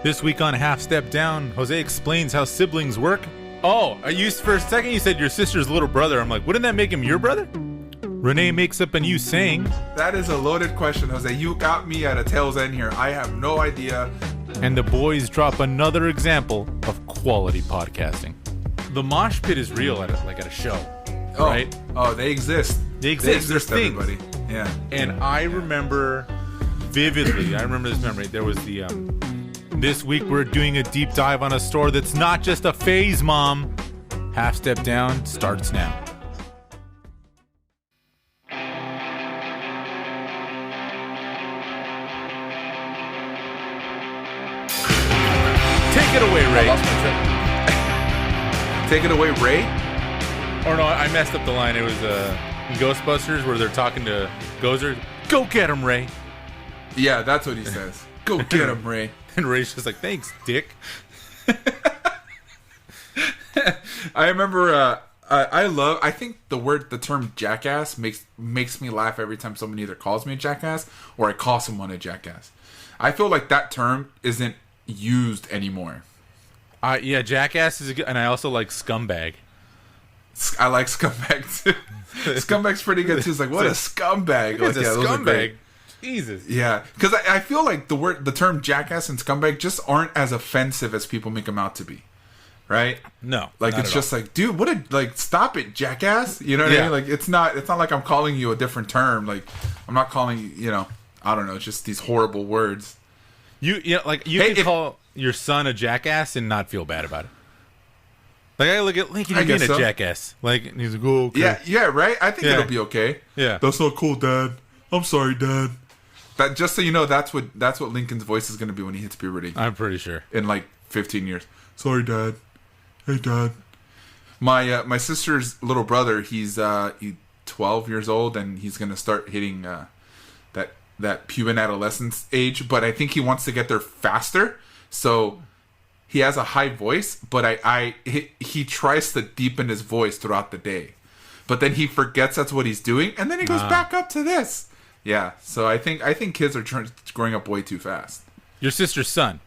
This week on Half Step Down, Jose explains how siblings work. Oh, for a second you said your sister's little brother. I'm like, wouldn't that make him your brother? Renee makes up a new saying. That is a loaded question, Jose. You got me at a tail's end here. I have no idea. And the boys drop another example of quality podcasting. The mosh pit is real at a show, right? Oh, they exist. They exist, everybody. Yeah. And I remember vividly, this memory. There was the, this week we're doing a deep dive on a store that's not just a phase, Mom. Half Step Down starts now. Take it away, Ray. Take it away, Ray? Or no, I messed up the line. It was in Ghostbusters where they're talking to Gozer. Go get him, Ray. Yeah, that's what he says. Go get him, Ray. And Ray's just like, thanks, dick. I remember, I think the term jackass makes me laugh every time someone either calls me a jackass or I call someone a jackass. I feel like that term isn't used anymore. Yeah, jackass is a good, and I also like scumbag. I like scumbag too. Scumbag's pretty good too. It's like, what a scumbag. It's a scumbag. Jesus. Yeah, because I feel like the term jackass and scumbag just aren't as offensive as people make them out to be, right? No, like it's just like, dude, stop it, jackass. You know what I mean? Like it's not like I'm calling you a different term. Like I'm not calling you, I don't know, it's just these horrible words. You can call your son a jackass and not feel bad about it. Like I look at Lincoln being a jackass. Like and he's like, oh, okay. Yeah, right. I think it'll be okay. Yeah, that's not cool, Dad. I'm sorry, Dad. That just so you know, that's what Lincoln's voice is going to be when he hits puberty. I'm pretty sure in like 15 years. Sorry, Dad. Hey, Dad. My sister's little brother. He's 12 years old, and he's going to start hitting that puberty adolescence age. But I think he wants to get there faster. So he has a high voice, but he tries to deepen his voice throughout the day. But then he forgets that's what he's doing, and then he goes back up to this. Yeah, so I think kids are growing up way too fast. Your sister's son?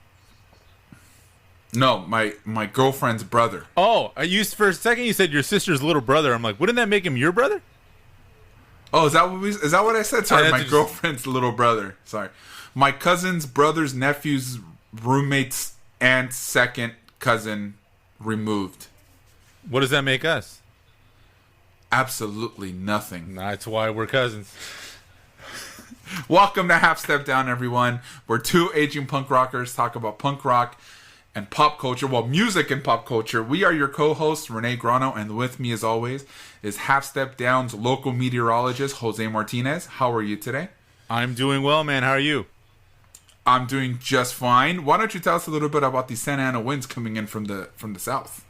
No, my girlfriend's brother. Oh, for a second you said your sister's little brother. I'm like, wouldn't that make him your brother? Oh, is that what I said? Sorry, my girlfriend's little brother. Sorry, my cousin's brother's nephew's roommate's aunt's second cousin removed. What does that make us? Absolutely nothing. That's why we're cousins. Welcome to Half Step Down, everyone. We're two aging punk rockers talk about punk rock and pop culture. Well, music and pop culture. We are your co-hosts, Renee Grano, and with me, as always, is Half Step Down's local meteorologist, Jose Martinez. How are you today? I'm doing well, man. How are you? I'm doing just fine. Why don't you tell us a little bit about the Santa Ana winds coming in from the south?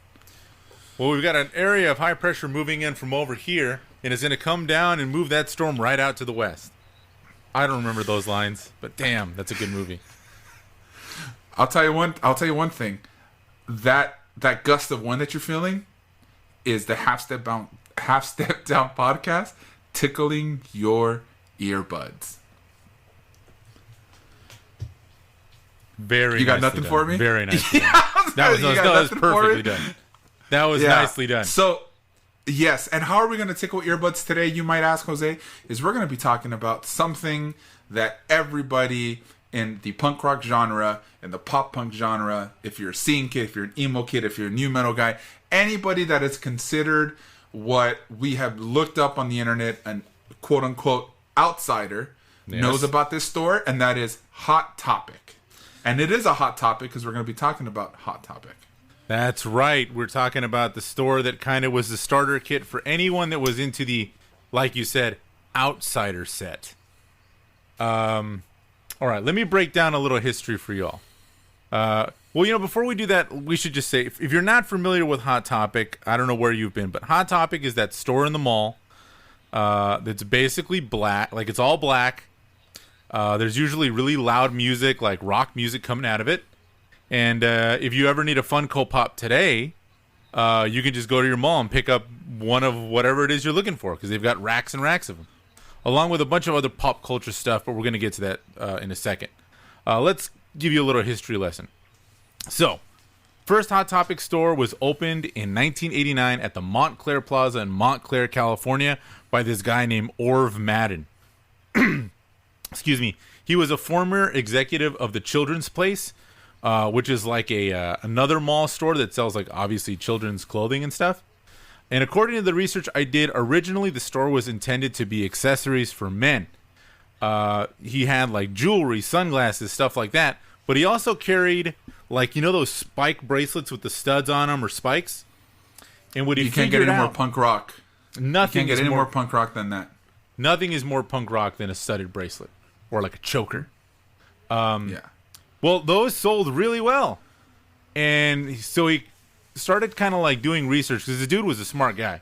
Well, we've got an area of high pressure moving in from over here, and it's going to come down and move that storm right out to the west. I don't remember those lines, but damn, that's a good movie. I'll tell you one thing. That gust of wind that you're feeling is the Half Step Down podcast tickling your earbuds. Very. You got nothing done. for me? Very nice. That was perfectly done. That was nicely done. So, yes, and how are we going to tickle earbuds today, you might ask, Jose? Is we're going to be talking about something that everybody in the punk rock genre, in the pop punk genre, if you're a scene kid, if you're an emo kid, if you're a new metal guy, anybody that is considered what we have looked up on the internet, an quote-unquote outsider, knows about this store, and that is Hot Topic. And it is a hot topic because we're going to be talking about Hot Topic. That's right. We're talking about the store that kind of was the starter kit for anyone that was into the, like you said, outsider set. All right, let me break down a little history for y'all. Well, before we do that, we should just say, if you're not familiar with Hot Topic, I don't know where you've been, but Hot Topic is that store in the mall that's basically black, like it's all black. There's usually really loud music, like rock music coming out of it. And if you ever need a Funko Pop today, you can just go to your mall and pick up one of whatever it is you're looking for, because they've got racks and racks of them, along with a bunch of other pop culture stuff, but we're going to get to that in a second. Let's give you a little history lesson. So, first Hot Topic store was opened in 1989 at the Montclair Plaza in Montclair, California, by this guy named Orv Madden. Excuse me. He was a former executive of the Children's Place, which is like another mall store that sells, like, obviously children's clothing and stuff. And according to the research I did, originally the store was intended to be accessories for men. He had, like, jewelry, sunglasses, stuff like that. But he also carried, like, you know those spike bracelets with the studs on them, or spikes? And what he You can't get any more punk rock. Nothing. You can't get any more punk rock than that. Nothing is more punk rock than a studded bracelet or like a choker. Yeah. Well, those sold really well, and so he started kind of like doing research because the dude was a smart guy,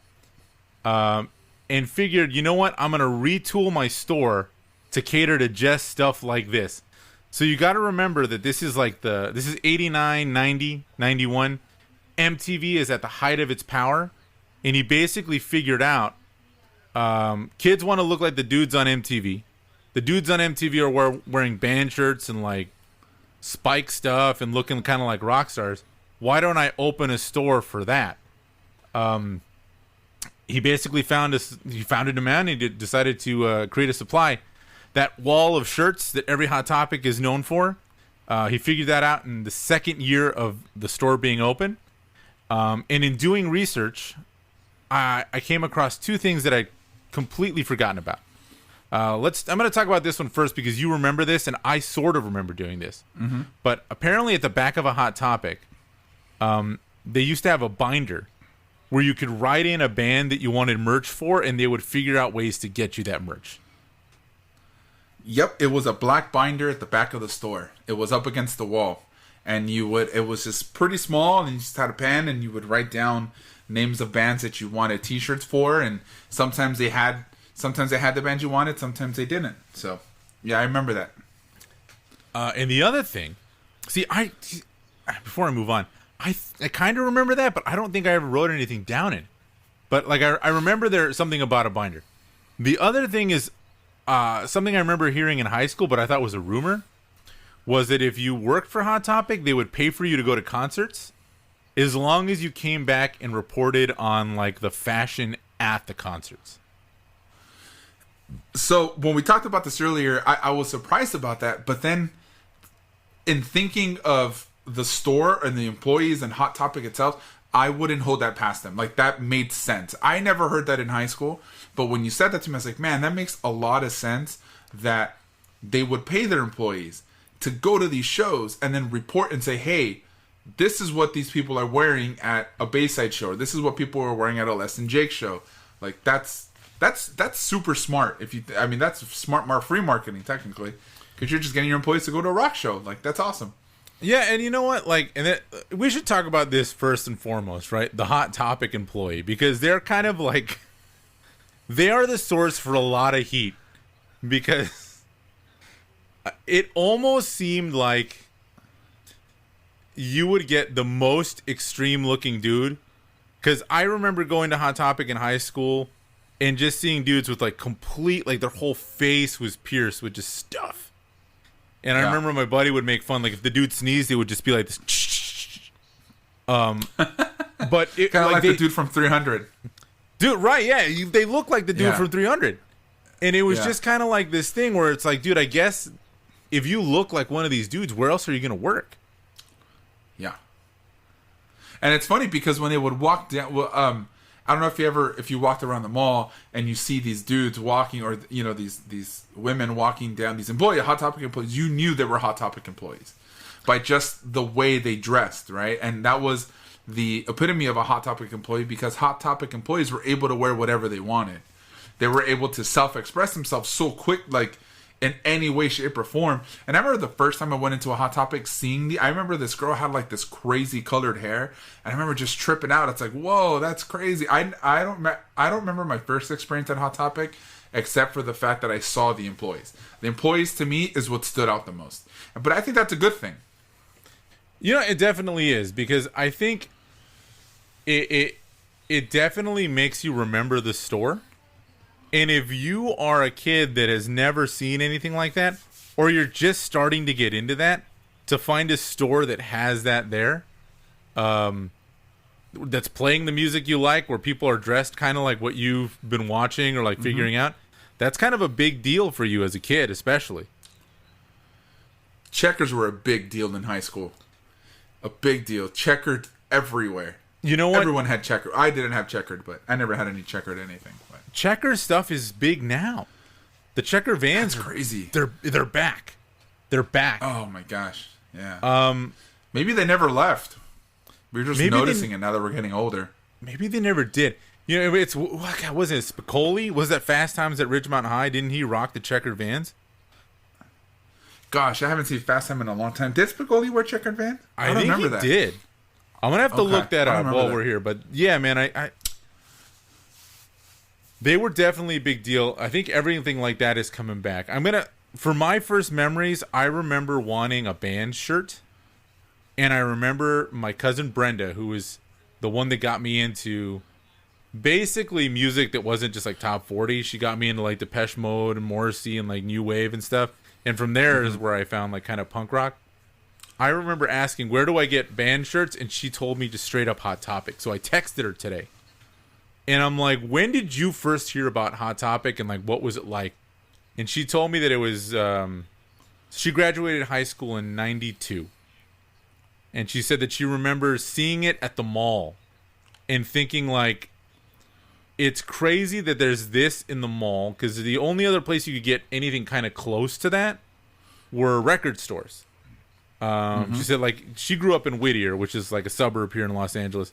and figured, you know what, I'm gonna retool my store to cater to just stuff like this. So you got to remember that this is 89, 90, 91. MTV is at the height of its power, and he basically figured out kids want to look like the dudes on MTV. The dudes on MTV are wearing band shirts and like spike stuff and looking kind of like rock stars. Why don't I open a store for that? He basically found a demand, and he decided to create a supply. That wall of shirts that every Hot Topic is known for, he figured that out in the second year of the store being open. And in doing research, I came across two things that I completely forgotten about. I'm going to talk about this one first because you remember this, and I sort of remember doing this. Mm-hmm. But apparently at the back of a Hot Topic, they used to have a binder where you could write in a band that you wanted merch for, and they would figure out ways to get you that merch. Yep, it was a black binder at the back of the store. It was up against the wall, and it was just pretty small, and you just had a pen, and you would write down names of bands that you wanted T-shirts for, and sometimes they had the bands you wanted, sometimes they didn't. So, yeah, I remember that. And the other thing, before I move on, I kind of remember that, but I don't think I ever wrote anything down in it. But like I remember there's something about a binder. The other thing is something I remember hearing in high school, but I thought was a rumor, was that if you worked for Hot Topic, they would pay for you to go to concerts as long as you came back and reported on like the fashion at the concerts. So when we talked about this earlier, I was surprised about that. But then in thinking of the store and the employees and Hot Topic itself, I wouldn't hold that past them. Like, that made sense. I never heard that in high school. But when you said that to me, I was like, man, that makes a lot of sense that they would pay their employees to go to these shows and then report and say, hey, this is what these people are wearing at a Bayside show. Or this is what people are wearing at a Less Than Jake show. Like, that's super smart. That's smart free marketing, technically. Because you're just getting your employees to go to a rock show. Like, that's awesome. Yeah, and you know what? Like, we should talk about this first and foremost, right? The Hot Topic employee, because they're kind of like, they are the source for a lot of heat, because it almost seemed like you would get the most extreme looking dude. Because I remember going to Hot Topic in high school and just seeing dudes with like complete, like their whole face was pierced with just stuff. And I remember my buddy would make fun, like if the dude sneezed, it would just be like this. But it kind of like the dude from 300. Dude, right? Yeah, they look like the dude from 300, and it was just kind of like this thing where it's like, dude, I guess if you look like one of these dudes, where else are you gonna work? Yeah. And it's funny because when they would walk down, I don't know if you walked around the mall and you see these dudes walking, or these women walking down, these Hot Topic employees, you knew they were Hot Topic employees by just the way they dressed, right? And that was the epitome of a Hot Topic employee, because Hot Topic employees were able to wear whatever they wanted. They were able to self-express themselves so quick, like in any way, shape, or form. And I remember the first time I went into a Hot Topic, I remember this girl had like this crazy colored hair, and I remember just tripping out. It's like, whoa, that's crazy. I don't remember my first experience at Hot Topic, except for the fact that I saw the employees. The employees, to me, is what stood out the most. But I think that's a good thing. You know, it definitely is, because I think it definitely makes you remember the store. And if you are a kid that has never seen anything like that, or you're just starting to get into that, to find a store that has that there, that's playing the music you like, where people are dressed kind of like what you've been watching or like figuring out, that's kind of a big deal for you as a kid, especially. Checkers were a big deal in high school. A big deal. Checkered everywhere. You know what? Everyone had checkered. I didn't have checkered, but I never had any checkered anything. But. Checker stuff is big now. The checker vans That's crazy. They're back. They're back. Oh my gosh. Yeah. Maybe they never left. We're just noticing it now that we're getting older. Maybe they never did. You know, it's what was it? Spicoli? Was that Fast Times at Ridgemont High? Didn't he rock the checkered vans? Gosh, I haven't seen Fast Time in a long time. Did Spicoli wear checkered vans? I don't remember that. He did. I'm gonna have to look that up while we're here. But yeah, man, I they were definitely a big deal. I think everything like that is coming back. For my first memories, I remember wanting a band shirt. And I remember my cousin Brenda, who was the one that got me into basically music that wasn't just like top 40. She got me into like Depeche Mode and Morrissey and like New Wave and stuff. And from there is where I found like kind of punk rock. I remember asking, where do I get band shirts? And she told me just straight up Hot Topic. So I texted her today. And I'm like, when did you first hear about Hot Topic? And like, what was it like? And she told me that it was, she graduated high school in 92. And she said that she remembers seeing it at the mall and thinking like, it's crazy that there's this in the mall, because the only other place you could get anything kind of close to that were record stores. She said like she grew up in Whittier, which is like a suburb here in Los Angeles.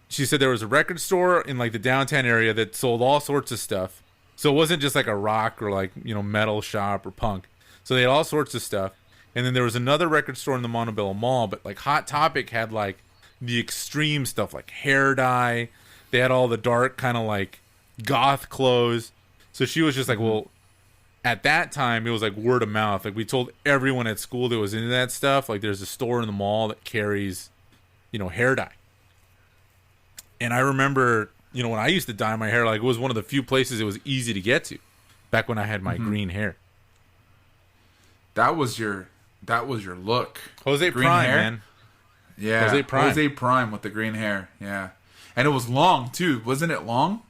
She said there was a record store in like the downtown area that sold all sorts of stuff. So it wasn't just like a rock or like, you know, metal shop or punk. So they had all sorts of stuff. And then there was another record store in the Montebello Mall, but like Hot Topic had like the extreme stuff, like hair dye. They had all the dark kind of like goth clothes. So she was just like, well, at that time it was like word of mouth. Like we told everyone at school that was into that stuff. Like there's a store in the mall that carries, you know, hair dye. And I remember, you know, when I used to dye my hair, like it was one of the few places it was easy to get to back when I had my green hair. That was your look. Jose green Prime, hair? Man. Yeah. Jose Prime with the green hair. Yeah. And it was long too. Wasn't it long?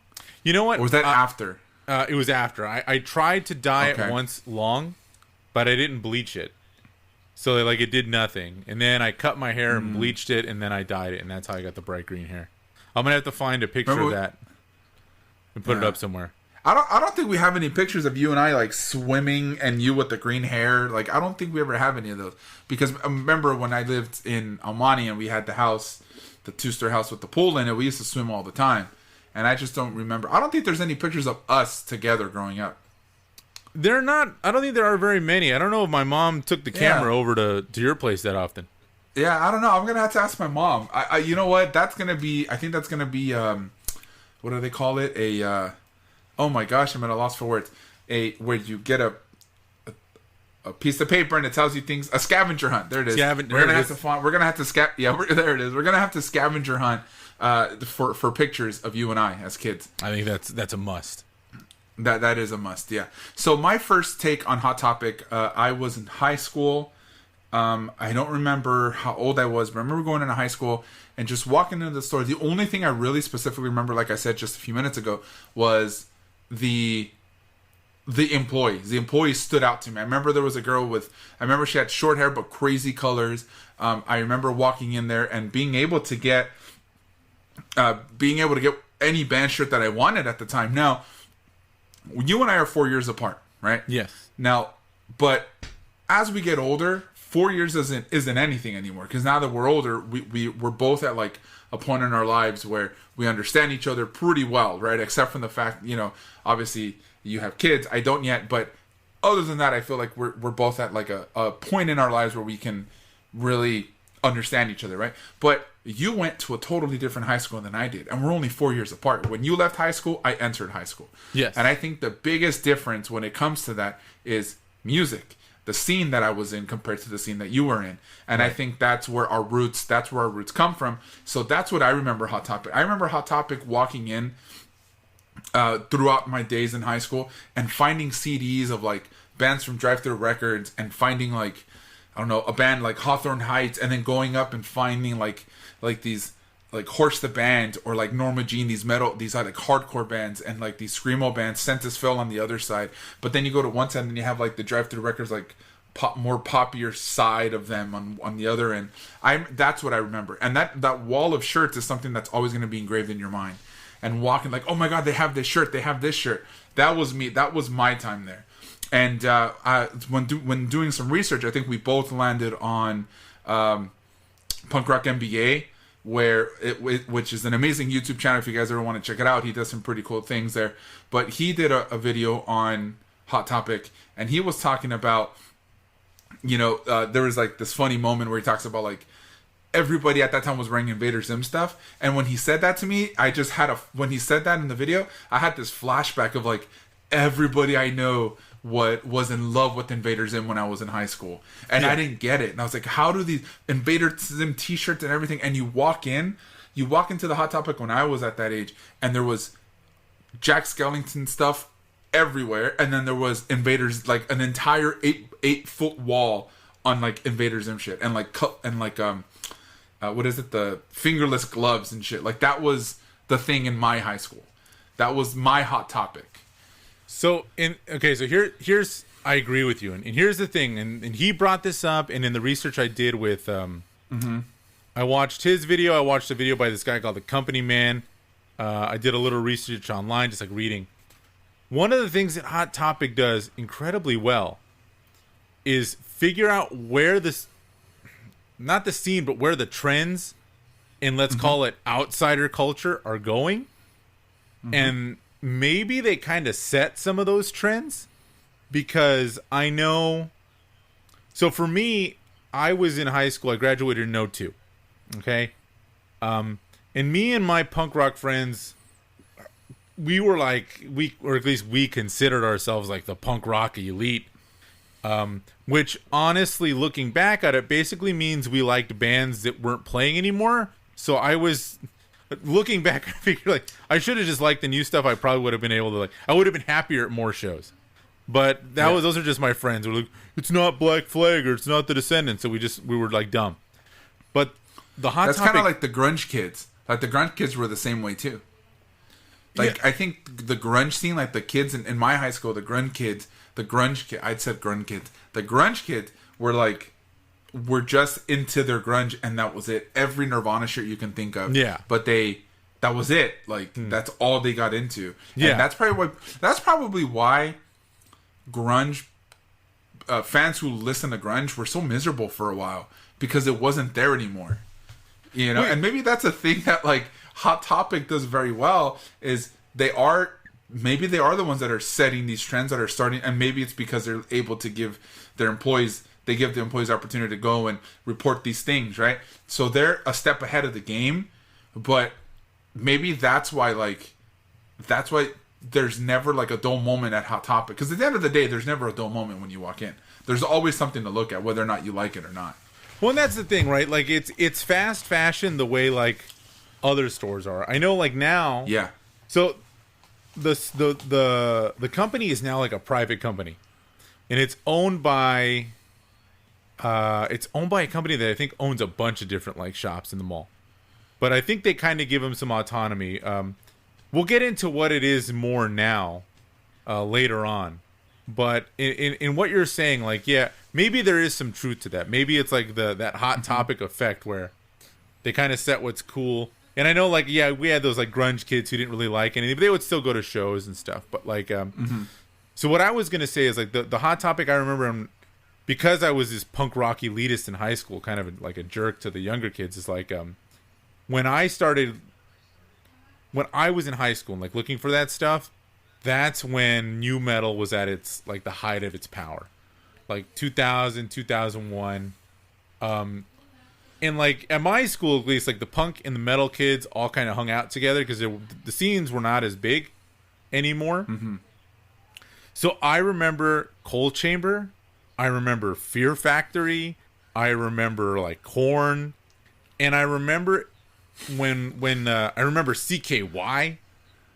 You know what? Or was that after? It was after. I tried to dye it once long, but I didn't bleach it. So like it did nothing. And then I cut my hair and bleached it, and then I dyed it, and that's how I got the bright green hair. I'm gonna have to find a picture of that and put it up somewhere. I don't think we have any pictures of you and I like swimming and you with the green hair. Like I don't think we ever have any of those, because I remember when I lived in Almani and we had the house, the two-story house with the pool in it. We used to swim all the time, and I just don't remember. I don't think there's any pictures of us together growing up. They're not. I don't think there are very many. I don't know if my mom took the camera over to your place that often. Yeah, I don't know. I'm gonna have to ask my mom. I you know what? That's gonna be. I think that's gonna be. What do they call it? Oh my gosh, I'm at a loss for words. Where you get a piece of paper and it tells you things. A scavenger hunt. There it is. We're gonna have to find. We're gonna have to there it is. We're gonna have to scavenger hunt for pictures of you and I as kids. I think that's a must. That is a must. Yeah. So my first take on Hot Topic, I was in high school. I don't remember how old I was, but I remember going into high school and just walking into the store. The only thing I really specifically remember, like I said just a few minutes ago, was the employees. The employees stood out to me. I remember there was a girl I remember she had short hair but crazy colors. I remember walking in there and being able to get any band shirt that I wanted at the time. Now, you and I are 4 years apart, right? Yes. Now, but as we get older, 4 years isn't anything anymore, because now that we're older, we're both at like a point in our lives where we understand each other pretty well, right? Except from the fact, you know, obviously you have kids. I don't yet, but other than that, I feel like we're both at like a point in our lives where we can really understand each other, right? But you went to a totally different high school than I did, and we're only 4 years apart. When you left high school, I entered high school. Yes. And I think the biggest difference when it comes to that is music. The scene that I was in compared to the scene that you were in. And right. I think that's where our roots come from. So that's what I remember Hot Topic. I remember Hot Topic walking in throughout my days in high school and finding CDs of like bands from Drive-Thru Records and finding like, I don't know, a band like Hawthorne Heights, and then going up and finding like these like Horse the Band or like Norma Jean, these like hardcore bands, and like these screamo bands. Sentis Fell on the other side, but then you go to one side and you have like the Drive-Thru Records, like more poppier side of them on the other end. That's what I remember, and that wall of shirts is something that's always going to be engraved in your mind. And walking like, oh my god, they have this shirt, they have this shirt. That was me. That was my time there. And when doing some research, I think we both landed on Punk Rock MBA, which is an amazing YouTube channel if you guys ever want to check it out. He does some pretty cool things there. But he did a video on Hot Topic, and he was talking about, there was like this funny moment where he talks about like everybody at that time was wearing Invader Zim stuff. And when he said that to me, when he said that in the video, I had this flashback of like everybody I know was in love with Invader Zim when I was in high school. And I didn't get it. And I was like, how do these Invader Zim t-shirts and everything, and you walk into the Hot Topic when I was at that age, and there was Jack Skellington stuff everywhere, and then there was Invaders, like an entire 8-foot wall on like Invader Zim shit, and what is it, the fingerless gloves and shit. Like that was the thing in my high school. That was my Hot Topic. So here's I agree with you, and here's the thing, and he brought this up, and in the research I did with I watched his video. I watched a video by this guy called The Company Man. I did a little research online, just like reading. One of the things that Hot Topic does incredibly well is figure out where not the scene, but where the trends in, let's call it, outsider culture are going. And maybe they kind of set some of those trends, because I know. So for me, I was in high school. I graduated in '02. Okay. And me and my punk rock friends, we were like, or at least we considered ourselves like the punk rock elite. Which honestly, looking back at it, basically means we liked bands that weren't playing anymore. So I was looking back, I figured like I should have just liked the new stuff. I probably would have been able to I would have been happier at more shows. But those are just my friends. We're like, it's not Black Flag or it's not the Descendants. So we were like dumb. But the Hot Topic, that's kind of like the grunge kids. Like the grunge kids were the same way too. Like I think the grunge scene, like the kids in my high school, the grunge kids were just into their grunge, and that was it. Every Nirvana shirt you can think of. Yeah. But that was it. Like that's all they got into. Yeah. And that's probably why grunge fans who listen to grunge were so miserable for a while, because it wasn't there anymore. And maybe that's a thing that like Hot Topic does very well, is they are the ones that are setting these trends that are starting, and maybe it's because they're able to give the employees opportunity to go and report these things, right? So they're a step ahead of the game, but maybe that's why there's never like a dull moment at Hot Topic, because at the end of the day, there's never a dull moment when you walk in. There's always something to look at, whether or not you like it or not. Well, and that's the thing, right? Like it's fast fashion the way like other stores are. I know, like now. Yeah. So the company is now like a private company, and it's owned by a company that I think owns a bunch of different like shops in the mall. But I think they kind of give them some autonomy. We'll get into what it is more now later on. But in what you're saying, like, yeah, maybe there is some truth to that. Maybe it's like that Hot Topic effect where they kind of set what's cool. And I know, like, yeah, we had those like grunge kids who didn't really like anything, but they would still go to shows and stuff. But like, so what I was gonna say is like the Hot Topic. I remember because I was this punk rock elitist in high school, kind of like a jerk to the younger kids. Is like when I was in high school and like looking for that stuff. That's when new metal was at its like the height of its power, like 2000, 2001. And like at my school, at least, like the punk and the metal kids all kind of hung out together because the scenes were not as big anymore. So I remember Cold Chamber, I remember Fear Factory, I remember like Korn, and I remember when I remember CKY.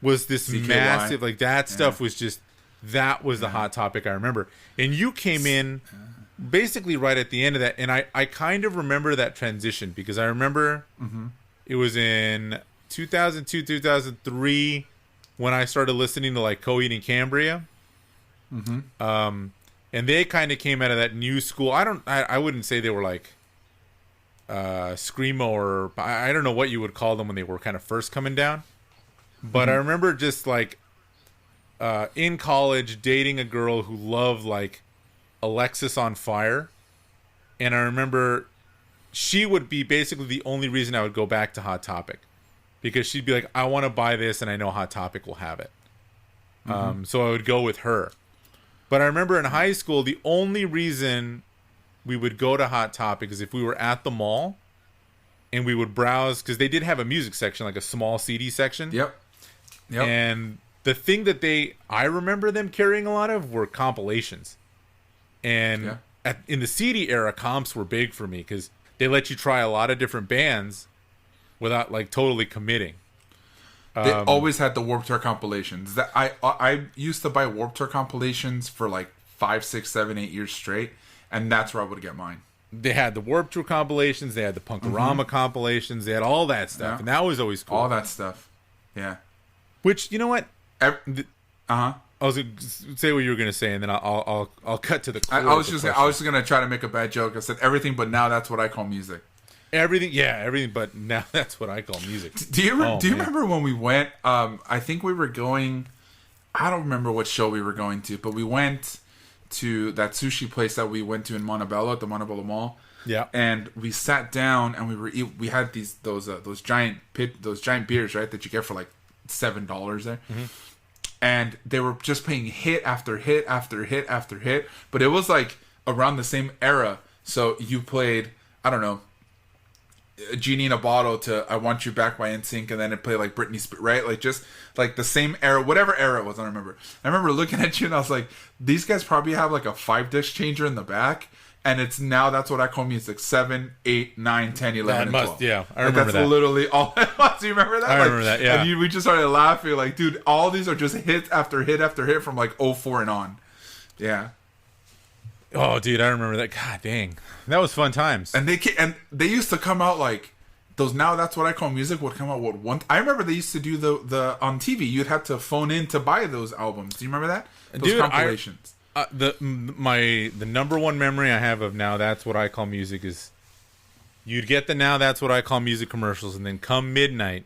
Was this CKY. Massive, like that stuff was just That was the Hot Topic I remember. And you came in basically right at the end of that. And I kind of remember that transition because I remember it was in 2002, 2003 when I started listening to like Coheed and Cambria. And they kind of came out of that new school. I wouldn't say they were like screamo, or I don't know what you would call them when they were kind of first coming down. But I remember just like in college dating a girl who loved like Alexis on Fire, and I remember she would be basically the only reason I would go back to Hot Topic, because she'd be like, I want to buy this and I know Hot Topic will have it. So I would go with her. But I remember in high school, the only reason we would go to Hot Topic is if we were at the mall and we would browse, because they did have a music section, like a small CD section. Yep. And the thing that I remember them carrying a lot of were compilations. And in the CD era, comps were big for me because they let you try a lot of different bands without like totally committing. They always had the Warped Tour compilations. That I used to buy Warped Tour compilations for like 5, 6, 7, 8 years straight, and that's where I would get mine. They had the Warped Tour compilations. They had the Punkorama compilations. They had all that stuff, and that was always cool. All that stuff, yeah. Which, you know what? I was gonna say what you were gonna say, and then I'll cut to the core. I was just gonna try to make a bad joke. I said everything, but now that's what I call music. Everything, but now that's what I call music. Do you remember when we went? I think we were going. I don't remember what show we were going to, but we went to that sushi place that we went to in Montebello at the Montebello Mall. Yeah, and we sat down and we had those giant beers, right, that you get for like $7 there. And they were just playing hit after hit after hit after hit, but it was like around the same era. So you played, I don't know, Genie in a Bottle to I Want You Back by NSYNC, and then it played like Britney Spears, right? Like just like the same era, whatever era it was, I don't remember. I remember looking at you and I was like, these guys probably have like a 5-disc changer in the back, and it's now that's what I call music. 7, 8, 9, 10, 11, and 12. Yeah, I remember that. That's literally all it was. Do you remember that? I remember that, yeah. And we just started laughing like, dude, all these are just hit after hit after hit from like 04 and on. Yeah. Oh, dude, I remember that. God dang. That was fun times. And they used to come out like those. Now that's what I call music would come out I remember they used to do the on TV. You'd have to phone in to buy those albums. Do you remember that? Those compilations. The number one memory I have of Now That's What I Call Music is you'd get the Now That's What I Call Music commercials, and then come midnight,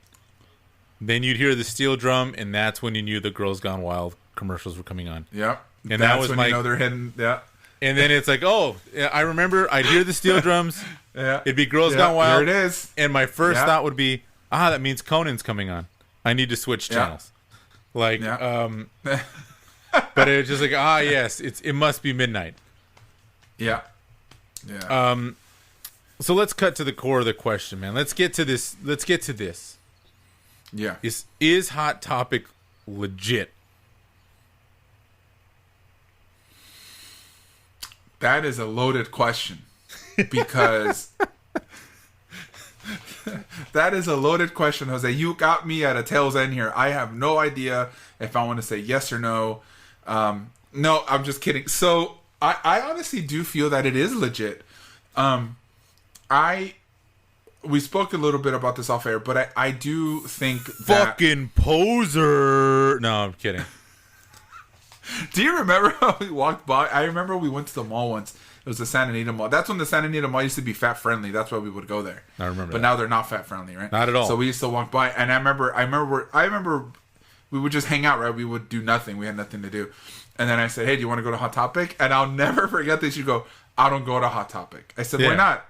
then you'd hear the steel drum, and that's when you knew the Girls Gone Wild commercials were coming on. Yep. And that's that was when you know they're hitting. Yeah. And then it's like, oh, I remember I'd hear the steel drums. Yeah. It'd be Girls Gone Wild. There it is. And my first thought would be, that means Conan's coming on. I need to switch channels. Like, but it was just like, yes, it must be midnight. Yeah. Yeah. So let's cut to the core of the question, man. Let's get to this. Yeah. Is Hot Topic legit? That is a loaded question because that is a loaded question, Jose. You got me at a tail's end here. I have no idea if I want to say yes or no. No, I'm just kidding. So I honestly do feel that it is legit. We spoke a little bit about this off air, but I do think that fucking poser. No, I'm kidding. Do you remember how we walked by? I remember we went to the mall once. It was the Santa Anita Mall. That's when the Santa Anita Mall used to be fat friendly. That's why we would go there. I remember. But now they're not fat friendly, right? Not at all. So we used to walk by, and I remember we would just hang out, right? We would do nothing. We had nothing to do. And then I said, hey, do you want to go to Hot Topic? And I'll never forget this. You go, I don't go to Hot Topic. I said, why not?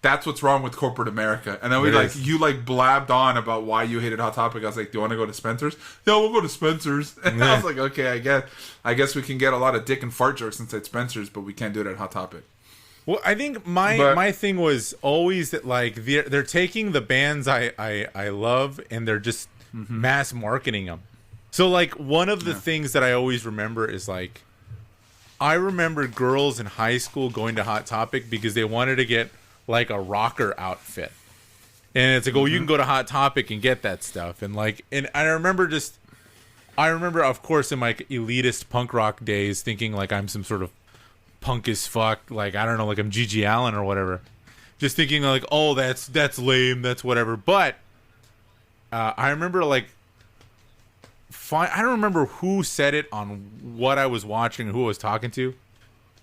That's what's wrong with corporate America. And then you blabbed on about why you hated Hot Topic. I was like, do you want to go to Spencer's? Yeah, we'll go to Spencer's. And I was like, okay, I guess we can get a lot of dick and fart jokes inside Spencer's, but we can't do it at Hot Topic. Well, I think my thing was always that like they're taking the bands I love and they're just mass marketing them. So like one of the things that I always remember is like I remember girls in high school going to Hot Topic because they wanted to get like a rocker outfit, and it's like, oh, you can go to Hot Topic and get that stuff, and I remember just I remember, of course, in my elitist punk rock days, thinking like I'm some sort of punk as fuck, like I don't know, like I'm Gigi Allen or whatever. Just thinking like, oh, that's lame, that's whatever. But I remember like, I don't remember who said it on what I was watching, who I was talking to,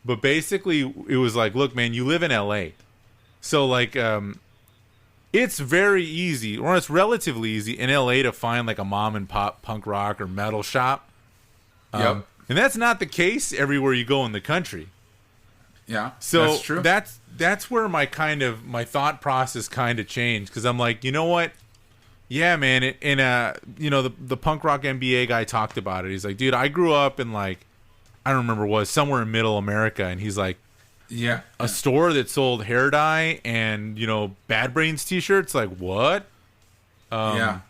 but basically it was like, look, man, you live in LA, so like, it's very easy, or it's relatively easy in LA to find like a mom and pop punk rock or metal shop. Yep. And that's not the case everywhere you go in the country. Yeah, so that's true. That's where my thought process kind of changed, because I'm like, you know what? Yeah, man. The punk rock MBA guy talked about it. He's like, dude, I grew up in like, I don't remember what, somewhere in Middle America, and he's like, a store that sold hair dye and Bad Brains T-shirts. Like what? And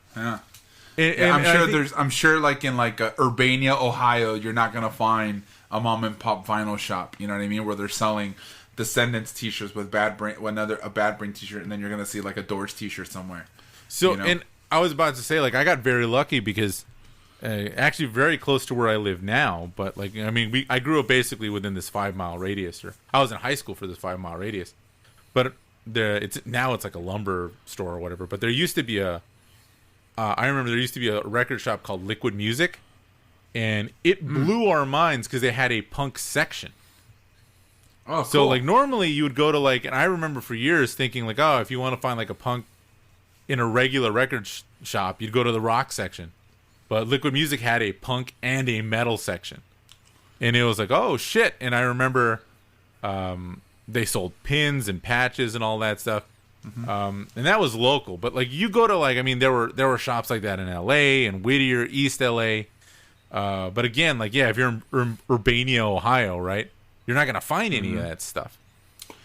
I'm sure like in like Urbana, Ohio, you're not gonna find a mom and pop vinyl shop, you know what I mean, where they're selling Descendants t-shirts with a Bad Brain t-shirt, and then you're gonna see like a Doors t-shirt somewhere. So, and I was about to say, like, I got very lucky because actually very close to where I live now, but like, I mean, I grew up basically within this 5-mile radius, or I was in high school for this 5-mile radius, but it's like a lumber store or whatever. But there used to be I remember there used to be a record shop called Liquid Music, and it blew our minds because they had a punk section. Oh, cool. So like normally you would go to like, and I remember for years thinking like, oh, if you want to find like a punk in a regular record shop, you'd go to the rock section. But Liquid Music had a punk and a metal section, and it was like, oh shit. And I remember they sold pins and patches and all that stuff. And that was local. But like you go to like, I mean, there were shops like that in LA and Whittier, East LA. But again, like, yeah, if you're in Urbana, Ohio, right, you're not gonna find any of that stuff.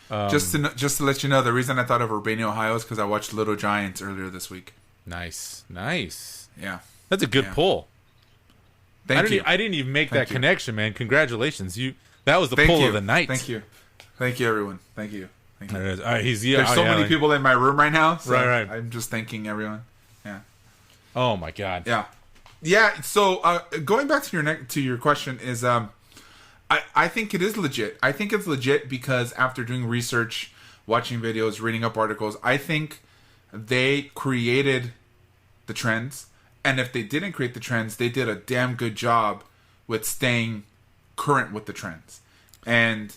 Just to let you know, the reason I thought of Urbana, Ohio is because I watched Little Giants earlier this week. Nice. Yeah, that's a good pull. Thank you. I didn't even make that connection, man. Congratulations, that was the pull of the night. Thank you, everyone. Thank you. There's so many people in my room right now. So right. I'm just thanking everyone. Yeah. Oh my god. Yeah. So going back to your question is, I think it is legit. I think it's legit because after doing research, watching videos, reading up articles, I think they created the trends. And if they didn't create the trends, they did a damn good job with staying current with the trends. And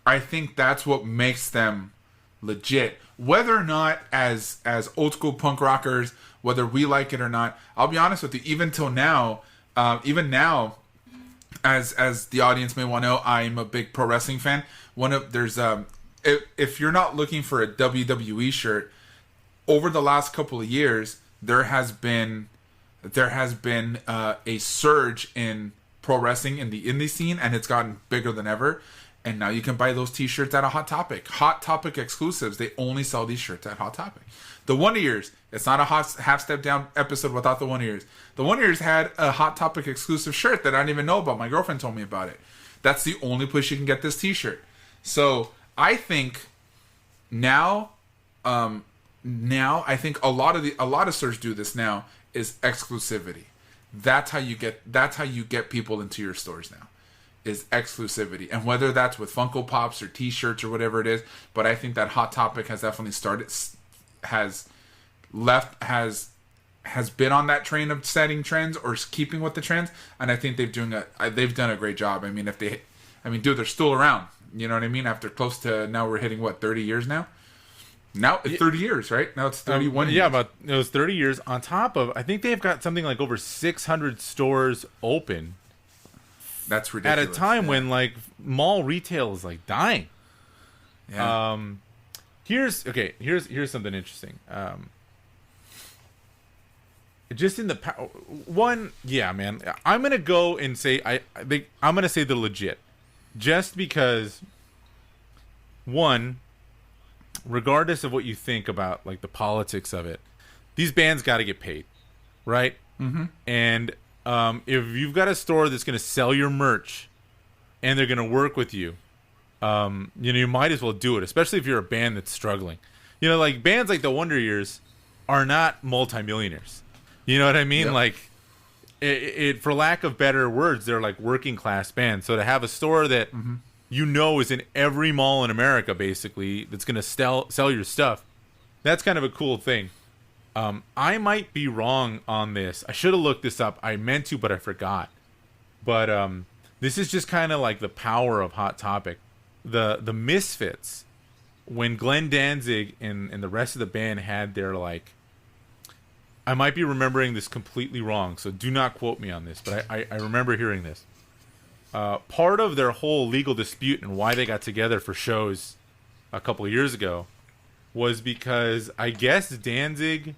I think that's what makes them legit. Whether or not as old school punk rockers, whether we like it or not, I'll be honest with you, even now, as the audience may want to know, I'm a big pro wrestling fan. If you're not looking for a WWE shirt, over the last couple of years, there has been a surge in pro wrestling in the indie scene, and it's gotten bigger than ever. And now you can buy those t-shirts at a Hot Topic. Hot Topic exclusives. They only sell these shirts at Hot Topic. The Wonder Years. It's not a half step down episode without the Wonder Years. The Wonder Years had a Hot Topic exclusive shirt that I didn't even know about. My girlfriend told me about it. That's the only place you can get this t-shirt. So I think now I think a lot of stores do this now is exclusivity. That's how you get people into your stores now. Is exclusivity, and whether that's with Funko Pops or T-shirts or whatever it is, but I think that Hot Topic has definitely has been on that train of setting trends or keeping with the trends, and I think they've done a great job. I mean, dude, they're still around. You know what I mean? After close to now, we're hitting 30 years now. Now it's 30 years, right? Now it's 31 years. Yeah, but it was 30 years on top of. I think they've got something like over 600 stores open. That's ridiculous. At a time when like mall retail is like dying. Yeah. Here's something interesting. Just in the one, yeah, man. I'm gonna go and say I'm gonna say they're legit, just because. One, regardless of what you think about like the politics of it, these bands got to get paid, right? Mm-hmm. And if you've got a store that's going to sell your merch and they're going to work with you, you might as well do it, especially if you're a band that's struggling. Like bands like the Wonder Years are not multimillionaires. You know what I mean? Yep. Like for lack of better words, they're like working class bands. So to have a store that is in every mall in America, basically, that's going to sell your stuff, that's kind of a cool thing. I might be wrong on this. I should have looked this up. I meant to, but I forgot. But this is just kind of like the power of Hot Topic. The Misfits, when Glenn Danzig and the rest of the band had their, like, I might be remembering this completely wrong, so do not quote me on this, but I remember hearing this. Part of their whole legal dispute and why they got together for shows a couple of years ago was because I guess Danzig,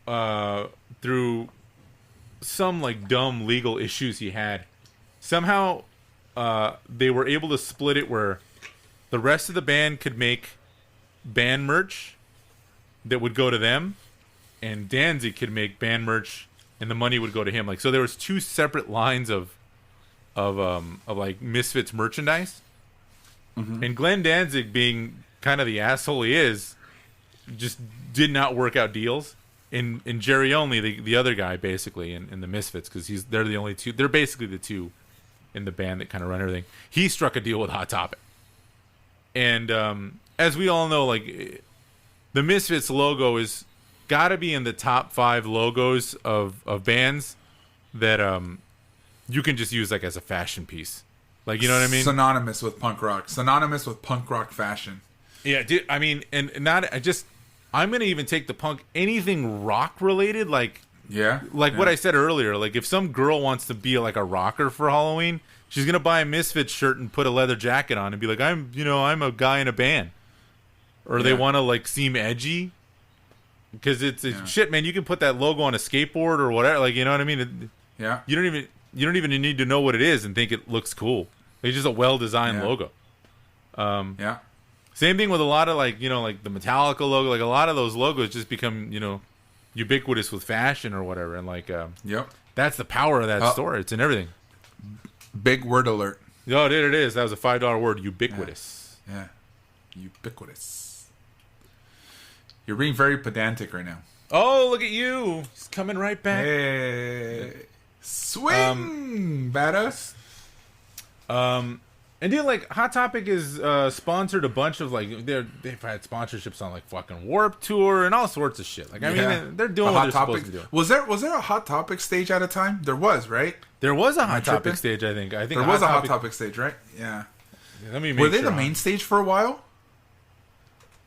through some like dumb legal issues he had, somehow they were able to split it where the rest of the band could make band merch that would go to them, and Danzig could make band merch and the money would go to him. Like, so there was two separate lines of like Misfits merchandise. And Glenn Danzig, being kind of the asshole he is, just did not work out deals. And Jerry Only, the other guy, basically, in the Misfits, because they're the only two. They're basically the two in the band that kind of run everything. He struck a deal with Hot Topic. And as we all know, like, the Misfits logo is got to be in the top 5 logos of bands that you can just use like as a fashion piece. Like, you know what I mean? Synonymous with punk rock. Synonymous with punk rock fashion. Yeah, dude. I mean, and not I'm gonna even take the punk, anything rock related, like what I said earlier. Like, if some girl wants to be like a rocker for Halloween, she's gonna buy a Misfits shirt and put a leather jacket on and be like, I'm a guy in a band. Or they want to like seem edgy. Because it's shit, man. You can put that logo on a skateboard or whatever. Like, you know what I mean? You don't even need to know what it is and think it looks cool. It's just a well-designed logo. Same thing with a lot of, like, you know, like the Metallica logo. Like, a lot of those logos just become, you know, ubiquitous with fashion or whatever. And like, that's the power of that store. It's in everything. Big word alert. Oh, dude, it is. That was a $5 word. Ubiquitous. Yeah. Ubiquitous. You're being very pedantic right now. Oh, look at you. He's coming right back. Hey. Swing, badass. And dude, like, Hot Topic is sponsored a bunch of, like, they've had sponsorships on, like, fucking Warped Tour and all sorts of shit. Like, I mean, they're doing what they're supposed to do. Was there a Hot Topic stage at a time? There was, right? There was a Hot Topic stage, I think. There was a Hot Topic stage, right? Yeah. Let me make Were they the main stage for a while?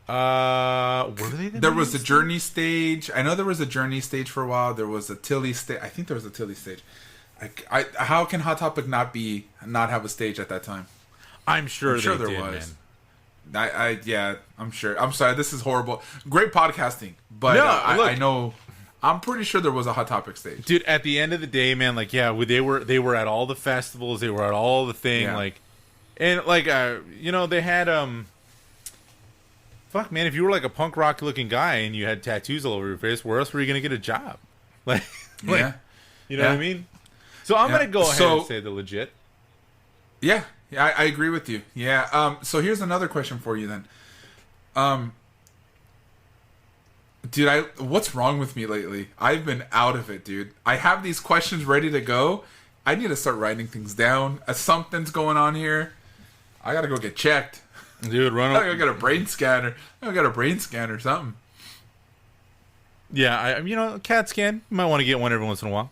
Were they there was a Journey stage. I know there was a Journey stage for a while. There was a Tilly stage. I think there was a Tilly stage. How can Hot Topic not have a stage at that time? I'm sure there was. Man. I'm sure. I'm sorry. This is horrible. Great podcasting, but I know. I'm pretty sure there was a Hot Topic stage, dude. At the end of the day, man, like, they were at all the festivals. They were at all the thing, like, and like, you know, they had fuck, man, if you were like a punk rock looking guy and you had tattoos all over your face, where else were you gonna get a job? Like, you know what I mean? So I'm gonna go ahead and say the legit. Yeah, I agree with you. Yeah. So here's another question for you then. Dude, what's wrong with me lately? I've been out of it, dude. I have these questions ready to go. I need to start writing things down. Something's going on here. I gotta go get checked. Dude, I got a brain scanner. I got a brain scanner or something. Yeah, you know, CAT scan. You might want to get one every once in a while.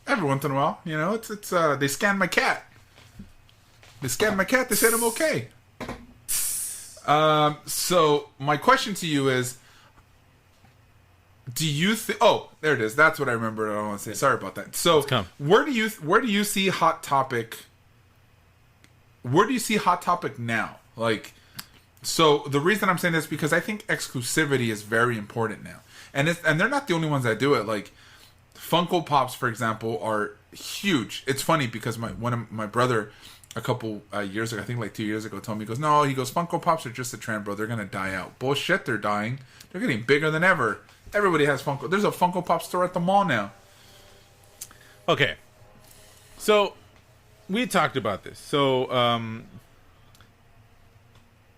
Every once in a while, you know, it's they scanned my cat. They scanned my cat. They said I'm okay. So my question to you is, do you think? Oh, there it is. That's what I remember. I want to say. Sorry about that. So where do you see Hot Topic? Where do you see Hot Topic now? Like, so the reason I'm saying this is because I think exclusivity is very important now, and they're not the only ones that do it. Like, Funko Pops, for example, are huge. It's funny because my brother a couple years ago, I think like 2 years ago, told me, he goes, Funko Pops are just a trend, bro. They're gonna die out. Bullshit, they're dying. They're getting bigger than ever. Everybody has Funko. There's a Funko Pop store at the mall now. Okay, so we talked about this. So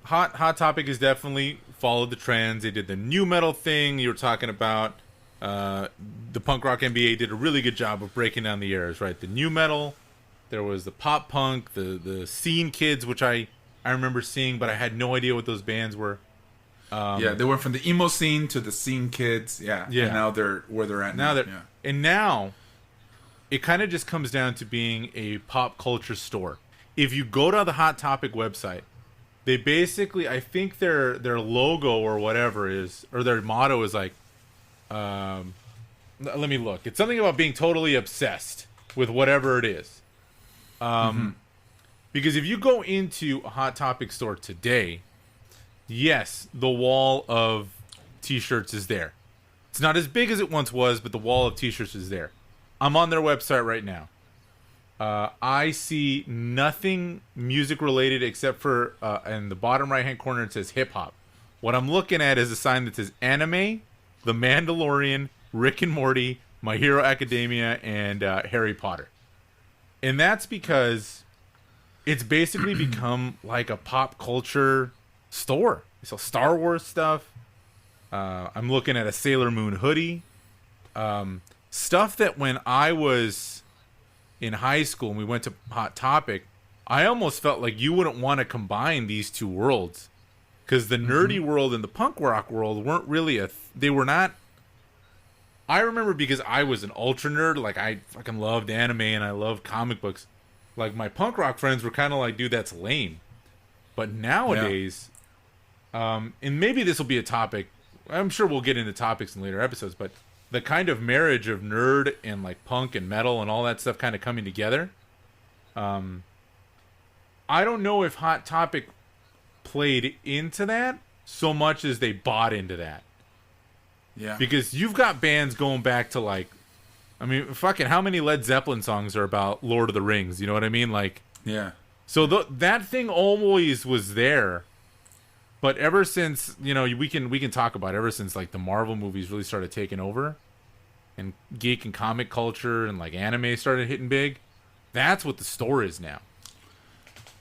Hot Topic has definitely followed the trends. They did the new metal thing you were talking about. the punk rock NBA did a really good job of breaking down the eras, right? The new metal, there was the pop punk, the scene kids, which I remember seeing, but I had no idea what those bands were. Yeah, they went from the emo scene to the scene kids. Yeah. And now they're where they're at now. And now it kind of just comes down to being a pop culture store. If you go to the Hot Topic website, they basically, I think their logo or whatever is, or their motto is like, let me look. It's something about being totally obsessed with whatever it is. Because if you go into a Hot Topic store today, yes, the wall of t-shirts is there. It's not as big as it once was, but the wall of t-shirts is there. I'm on their website right now. I see nothing music related except for in the bottom right hand corner it says hip hop. What I'm looking at is a sign that says anime, The Mandalorian, Rick and Morty, My Hero Academia, and Harry Potter. And that's because it's basically become like a pop culture store. So Star Wars stuff. I'm looking at a Sailor Moon hoodie. Stuff that when I was in high school and we went to Hot Topic, I almost felt like you wouldn't want to combine these two worlds. Because the nerdy world and the punk rock world weren't really they were not. I remember because I was an ultra nerd, like I fucking loved anime and I loved comic books. Like my punk rock friends were kind of like, dude, that's lame. But nowadays, and maybe this will be a topic. I'm sure we'll get into topics in later episodes, but the kind of marriage of nerd and like punk and metal and all that stuff kind of coming together. I don't know if Hot Topic played into that so much as they bought into that. Yeah. Because you've got bands going back to like, I mean, fucking how many Led Zeppelin songs are about Lord of the Rings? You know what I mean? Like, yeah. So that thing always was there. But ever since, you know, we can talk about it, ever since like the Marvel movies really started taking over and geek and comic culture and like anime started hitting big, that's what the store is now.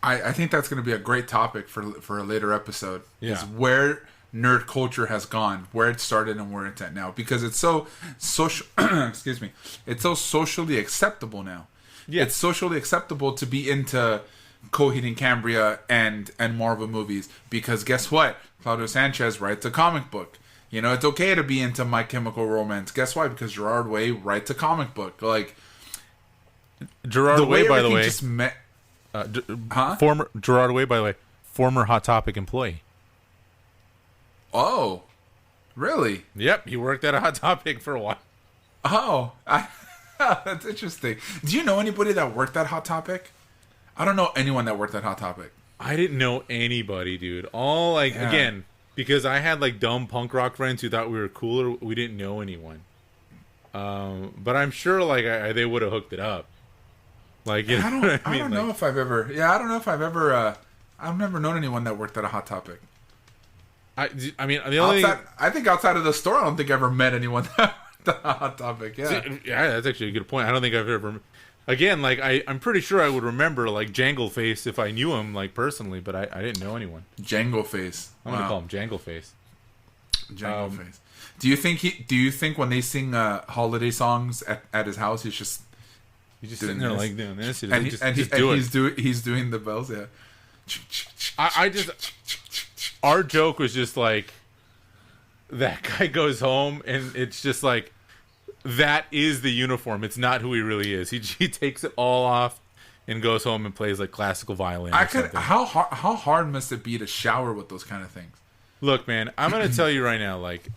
I think that's going to be a great topic for a later episode. Yeah. Is where nerd culture has gone, where it started and where it's at now, because it's so social. Excuse me, it's so socially acceptable now. Yeah, it's socially acceptable to be into Coheed and Cambria and Marvel movies, because guess what? Claudio Sanchez writes a comic book. You know, it's okay to be into My Chemical Romance. Guess why? Because Gerard Way writes a comic book. Like Gerard Way, by the way, just former Gerard Way, by the way, former Hot Topic employee. Oh, really? Yep, he worked at a Hot Topic for a while. Oh, that's interesting. Do you know anybody that worked at Hot Topic? I don't know anyone that worked at Hot Topic. I didn't know anybody, dude. All like again, because I had like dumb punk rock friends who thought we were cooler. We didn't know anyone. But I'm sure like they would have hooked it up. Like, you know I don't know if I've ever. Yeah, I don't know if I've ever. I've never known anyone that worked at a Hot Topic. I mean, the only I think outside of the store, I don't think I ever met anyone that worked at a Hot Topic. Yeah, yeah, that's actually a good point. I don't think I've ever. Again, like I'm pretty sure I would remember like Jangle Face if I knew him like personally, but I didn't know anyone. Jangle Face. I'm gonna call him Jangle Face. Jangle Face. Do you think when they sing holiday songs at his house, he's just sitting there like doing this, he's doing the bells? Yeah. I just our joke was just like that guy goes home and it's just like. That is the uniform. It's not who he really is. He takes it all off and goes home and plays like classical violin. How hard must it be to shower with those kind of things? Look, man, I'm gonna tell you right now. Like,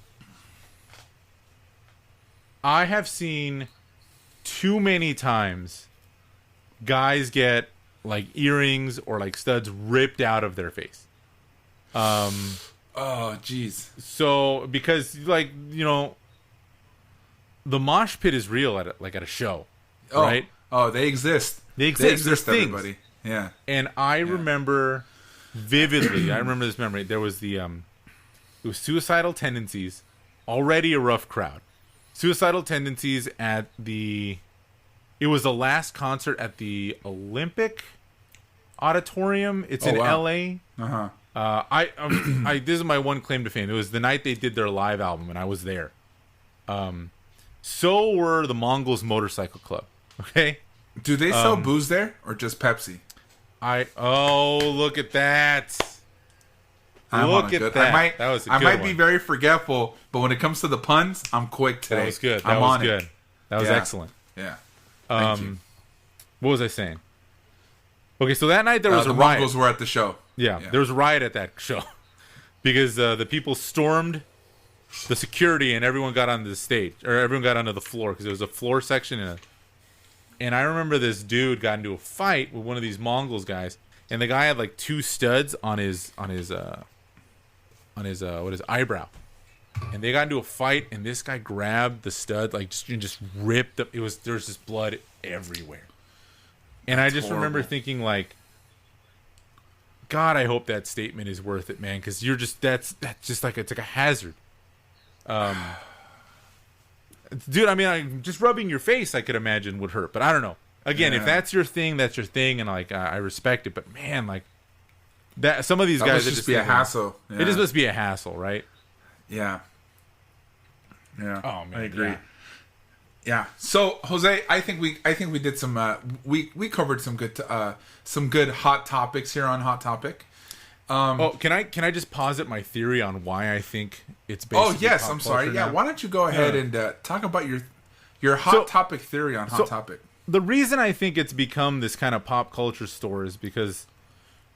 I have seen too many times guys get like earrings or like studs ripped out of their face. Oh, jeez. So because like you know. The mosh pit is real at a show, right? Oh, they exist. They exist, everybody. Yeah. And I remember vividly. I remember this memory. There was it was Suicidal Tendencies, already a rough crowd. Suicidal Tendencies it was the last concert at the Olympic Auditorium. It's in L.A. Uh-huh. This is my one claim to fame. It was the night they did their live album, and I was there. So were the Mongols Motorcycle Club. Okay. Do they sell booze there or just Pepsi? Look at that. That was a good one. Be very forgetful, but when it comes to the puns, I'm quick today. That was good. I'm on it. That was excellent. Yeah. Thank you. What was I saying? Okay, so that night there was a the riot. Mongols were at the show. Yeah, there was a riot at that show because the people stormed the security and everyone got onto the stage, or everyone got onto the floor because there was a floor section and I remember this dude got into a fight with one of these Mongols guys, and the guy had like two studs on his eyebrow, and they got into a fight, and this guy grabbed the stud like just ripped up. There was just blood everywhere, and I just remember thinking like, God, I hope that statement is worth it, man, because that's just like it's like a hazard. Dude, I mean, just rubbing your face, I could imagine would hurt, but I don't know. Again, if that's your thing, that's your thing, and like I respect it. But man, like that, some of these guys just be a hassle. Yeah. It just must be a hassle, right? Yeah. Yeah. Oh man, I agree. Yeah. So Jose, I think we did some. We covered some good hot topics here on Hot Topic. Can I just posit my theory on why I think it's basically yes, pop I'm sorry. culture Yeah, now? why don't you go ahead and talk about your hot topic theory on Hot Topic? The reason I think it's become this kind of pop culture store is because,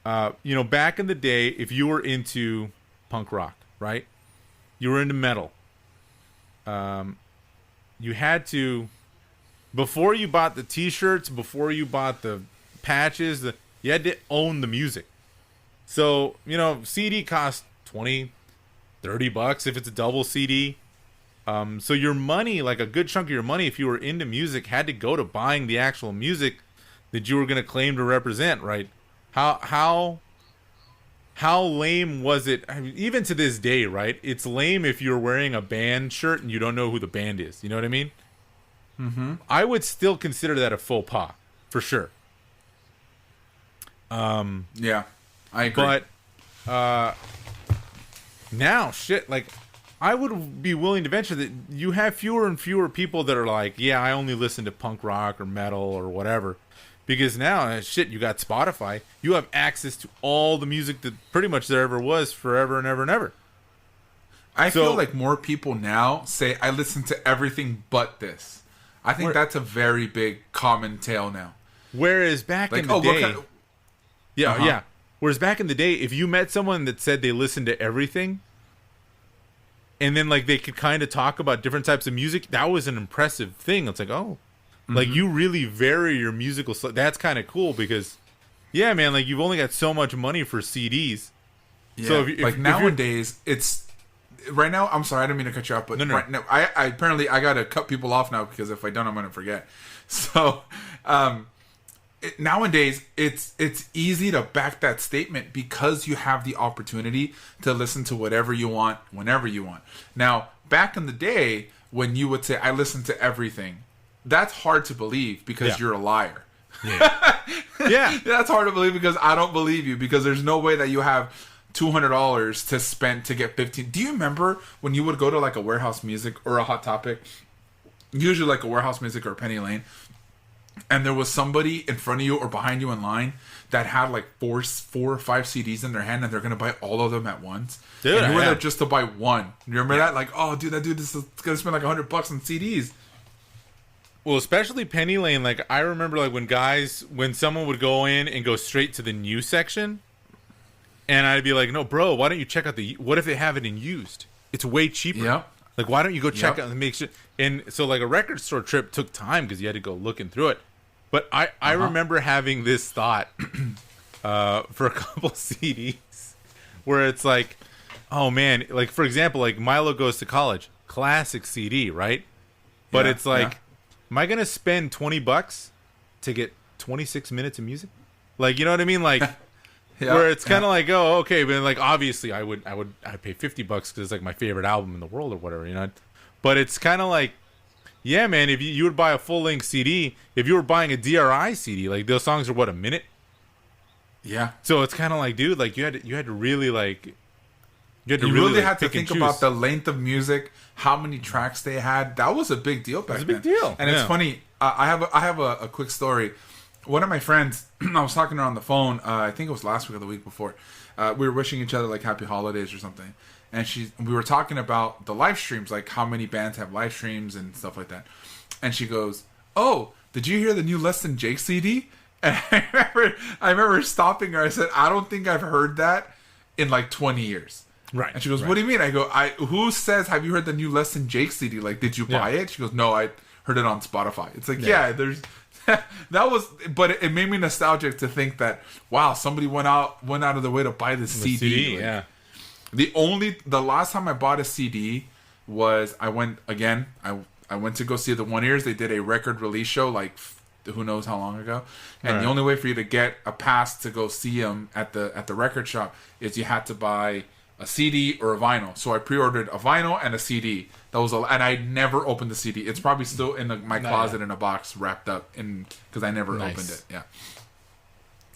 back in the day, if you were into punk rock, right, you were into metal. You had to, before you bought the T-shirts, before you bought the patches, you had to own the music. So, CD costs $20, $30 if it's a double CD. So your money, like a good chunk of your money, if you were into music, had to go to buying the actual music that you were going to claim to represent, right? How lame was it? I mean, even to this day, right? It's lame if you're wearing a band shirt and you don't know who the band is. You know what I mean? Mm-hmm. I would still consider that a faux pas, for sure. Yeah. I agree. But now, shit, like, I would be willing to venture that you have fewer and fewer people that are like, yeah, I only listen to punk rock or metal or whatever. Because now, shit, you got Spotify. You have access to all the music that pretty much there ever was forever and ever and ever. I feel like more people now say, I listen to everything but this. I think that's a very big common tale now. Whereas back in the day... Yeah. Whereas back in the day, if you met someone that said they listened to everything, and then like they could kind of talk about different types of music, that was an impressive thing. It's like, like you really vary your musical. That's kind of cool because, yeah, man, like you've only got so much money for CDs. Yeah. So if nowadays it's right now. I'm sorry, I didn't mean to cut you off, but right now, I apparently I gotta cut people off now because if I don't, I'm gonna forget. So, nowadays it's easy to back that statement because you have the opportunity to listen to whatever you want whenever you want. Now, back in the day when you would say I listen to everything, that's hard to believe because you're a liar. Yeah. That's hard to believe because I don't believe you, because there's no way that you have $200 to spend to get 15. Do you remember when you would go to like a Warehouse Music or a Hot Topic, usually like a Warehouse Music or a Penny Lane, and there was somebody in front of you or behind you in line that had like four or five CDs in their hand and they're going to buy all of them at once? Dude, and you were there just to buy one. You remember that? Like, oh, dude, that dude is going to spend like $100 on CDs. Well, especially Penny Lane. Like, I remember like when someone would go in and go straight to the new section, and I'd be like, no, bro, why don't you check out what if they have it in used? It's way cheaper. Yeah. Like, why don't you go check out and make sure? And so, like, a record store trip took time because you had to go looking through it. But I remember having this thought for a couple CDs where it's like, oh, man. Like, for example, like Milo Goes to College. Classic CD, right? But it's like, am I going to spend $20 to get 26 minutes of music? Like, you know what I mean? Like... where it's kind of like, oh, okay, but like obviously I'd pay $50 because it's like my favorite album in the world or whatever, you know. But it's kind of like, yeah, man, if you would buy a full length CD, if you were buying a DRI CD, like those songs are what, a minute? Yeah. So it's kind of like, dude, like you had to really like, You had to You really, really like, had to pick and think about choose. the length of music, how many tracks they had. That was a big deal back then. a big deal. And it's funny. I have a quick story. One of my friends, I was talking to her on the phone. I think it was last week or the week before. We were wishing each other like happy holidays or something. And we were talking about the live streams, like how many bands have live streams and stuff like that. And she goes, "Oh, did you hear the new Less Than Jake CD?" And I remember stopping her. I said, "I don't think I've heard that in like 20 years." Right. And she goes, right. "What do you mean?" I go, "Who says, have you heard the new Less Than Jake CD? Like, did you buy it?" She goes, "No, I heard it on Spotify." It's like, yeah there's... that was... But it made me nostalgic to think that, wow, somebody went out of the way to buy this CD. Yeah. The last time I bought a CD was I went to go see the One Ears. They did a record release show, like who knows how long ago. And the only way for you to get a pass to go see them at the record shop is you had to buy a CD or a vinyl. So I pre-ordered a vinyl and a CD. And I never opened the CD. It's probably still in my closet in a box wrapped up because I never opened it. Yeah.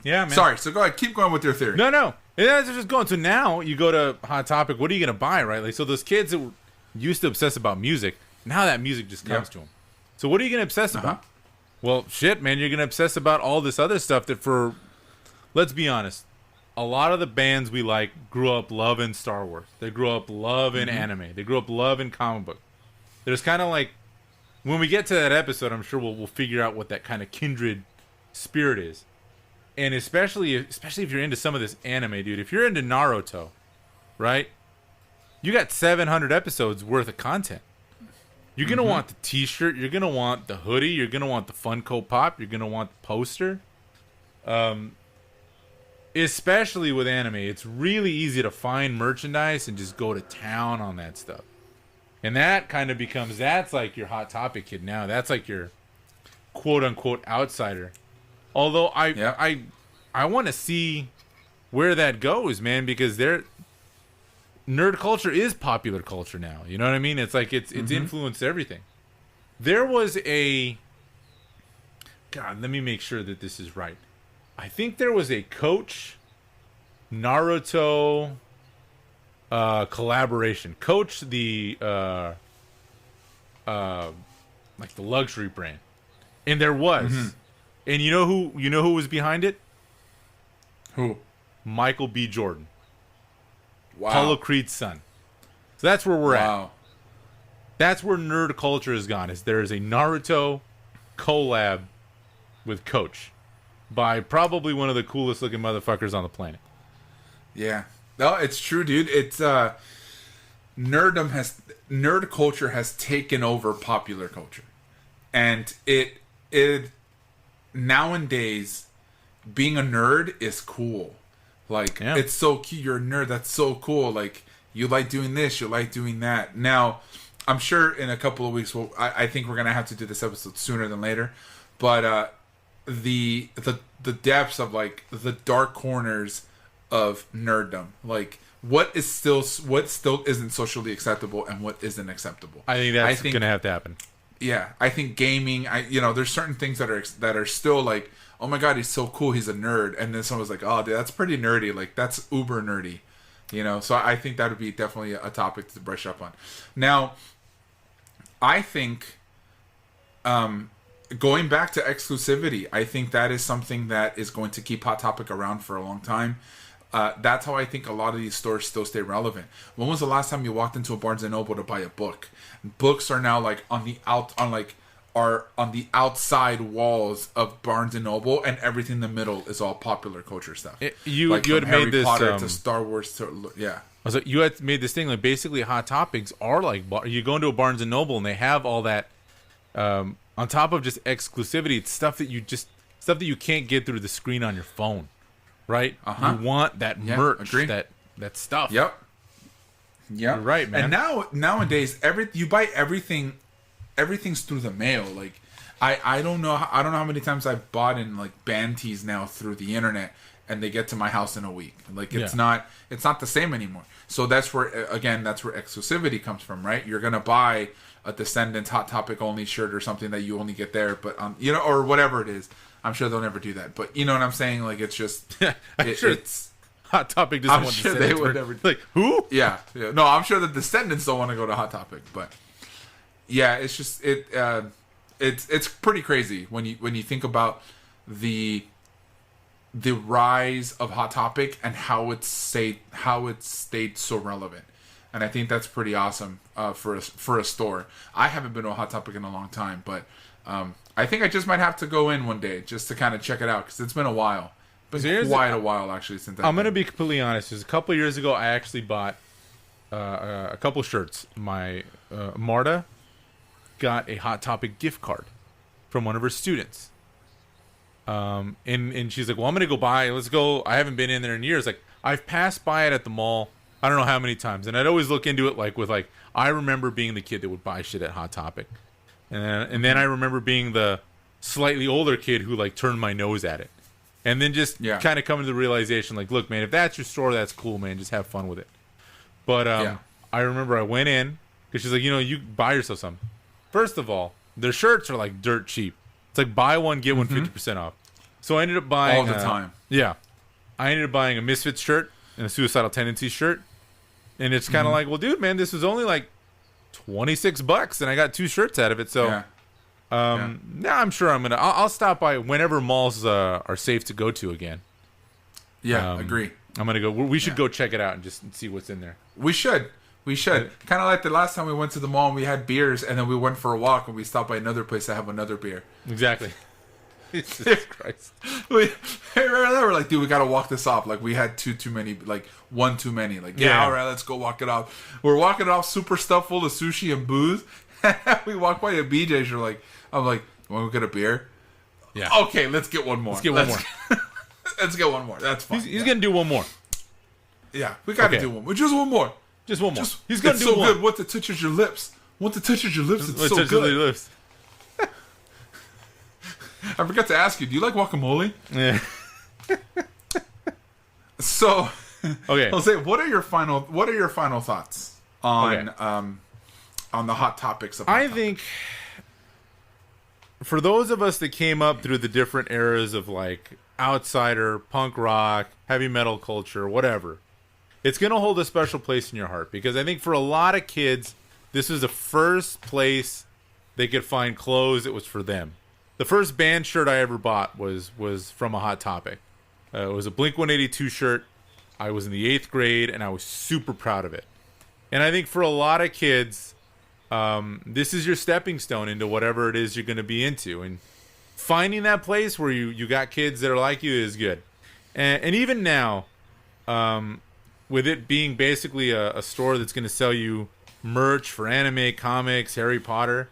Yeah, man. Sorry. So go ahead. Keep going with your theory. No. That's just going. So now you go to Hot Topic. What are you going to buy, right? Like, so those kids that used to obsess about music, now that music just comes to them. So what are you going to obsess about? Well, shit, man. You're going to obsess about all this other stuff that let's be honest, a lot of the bands we like grew up loving Star Wars. They grew up loving anime. They grew up loving comic book. There's kind of like, when we get to that episode, I'm sure we'll figure out what that kind of kindred spirit is. And especially if you're into some of this anime, dude. If you're into Naruto, right? You got 700 episodes worth of content. You're going to want the t-shirt. You're going to want the hoodie. You're going to want the Funko Pop. You're going to want the poster. Especially with anime, it's really easy to find merchandise and just go to town on that stuff. And that kind of that's like your Hot Topic kid now. That's like your quote-unquote outsider. Although I want to see where that goes, man, because nerd culture is popular culture now. You know what I mean? It's like it's influenced everything. There was God, let me make sure that this is right. I think there was a Coach Naruto collaboration. Coach the like the luxury brand. And there was. And you know who was behind it? Who? Michael B. Jordan. Wow. Apollo Creed's son. So that's where we're at. That's where nerd culture has gone. There is a Naruto collab with Coach by probably one of the coolest looking motherfuckers on the planet. Yeah. No, it's true, dude. It's nerd culture has taken over popular culture. And it nowadays being a nerd is cool. Like it's so cute. You're a nerd. That's so cool. Like you like doing this, you like doing that. Now, I'm sure in a couple of weeks I think we're gonna have to do this episode sooner than later. But the depths of like the dark corners of nerddom, like what still isn't socially acceptable and what isn't acceptable. I think that's gonna have to happen. Yeah, I think gaming. There's certain things that are still like, oh my god, he's so cool, he's a nerd, and then someone's like, oh, dude, that's pretty nerdy, like that's uber nerdy, So I think that would be definitely a topic to brush up on. Now, I think, going back to exclusivity, I think that is something that is going to keep Hot Topic around for a long time. That's how I think a lot of these stores still stay relevant. When was the last time you walked into a Barnes and Noble to buy a book? Books are now like on the outside walls of Barnes and Noble, and everything in the middle is all popular culture stuff. You had Harry made this Potter to Star Wars to So you had made this thing like basically Hot Topics are like you go into a Barnes and Noble and they have all that on top of just exclusivity. It's stuff that you can't get through the screen on your phone. Right? You want that merch, that stuff. Yep. You're right, man. And nowadays, you buy everything's through the mail. Like, I don't know how many times I've bought in like band tees now through the internet, and they get to my house in a week. Like, it's not the same anymore. So that's where exclusivity comes from, right? You're gonna buy a Descendants Hot Topic only shirt or something that you only get there, but or whatever it is. I'm sure they'll never do that, but you know what I'm saying? Like, it's just, it's Hot Topic doesn't I'm want sure Descendants. they would never. Like, who? Yeah. No, I'm sure the Descendants don't want to go to Hot Topic, but yeah, it's just it's pretty crazy when you think about the rise of Hot Topic and how it stayed so relevant. And I think that's pretty awesome for a store. I haven't been to a Hot Topic in a long time, but I think I just might have to go in one day just to kind of check it out because it's been a while. It's been quite a while actually since I'm going to be completely honest. Because a couple years ago, I actually bought a couple shirts. My Marta got a Hot Topic gift card from one of her students. And she's like, well, I'm going to go buy. Let's go. I haven't been in there in years. Like, I've passed by it at the mall. I don't know how many times, and I'd always look into it I remember being the kid that would buy shit at Hot Topic, and then I remember being the slightly older kid who like turned my nose at it, and then just kind of coming to the realization like, look, man, if that's your store, that's cool, man, just have fun with it. But I remember I went in because she's like, you buy yourself some. First of all, their shirts are like dirt cheap. It's like buy one get one 50% off. So I ended up buying all the time. Yeah, I ended up buying a Misfits shirt and a Suicidal Tendencies shirt. And it's kind of like, well, dude, man, this was only like $26, and I got 2 shirts out of it. So, now I'm sure I'll stop by whenever malls are safe to go to again. Yeah, agree. I'm gonna go. We should go check it out and just see what's in there. We should. Kind of like the last time we went to the mall and we had beers, and then we went for a walk and we stopped by another place to have another beer. Exactly. Jesus Christ. We're like, dude, we gotta walk this off. Like, we had too many, like one too many. Like, all right, let's go walk it off. We're walking it off, super stuff full of sushi and booze. We walk by a BJ's. I'm like, want to get a beer? Yeah. Okay, let's get one more. Let's get one more. That's fine. He's gonna do one more. Yeah, we gotta do one more. Just one more. Just one more. He's gonna do so one. Good. Once it touches your lips. It's so good. Your lips. I forgot to ask you, do you like guacamole? Yeah. So, okay, Jose, what are your final thoughts on the hot topics of Hot Topic? think for those of us that came up through the different eras of like outsider, punk rock, heavy metal culture, whatever, it's going to hold a special place in your heart because I think for a lot of kids, this is the first place they could find clothes that was for them. The first band shirt I ever bought was from a Hot Topic. It was a Blink-182 shirt. I was in the 8th grade, and I was super proud of it. And I think for a lot of kids, this is your stepping stone into whatever it is you're going to be into. And finding that place where you got kids that are like you is good. And even now, with it being basically a store that's going to sell you merch for anime, comics, Harry Potter,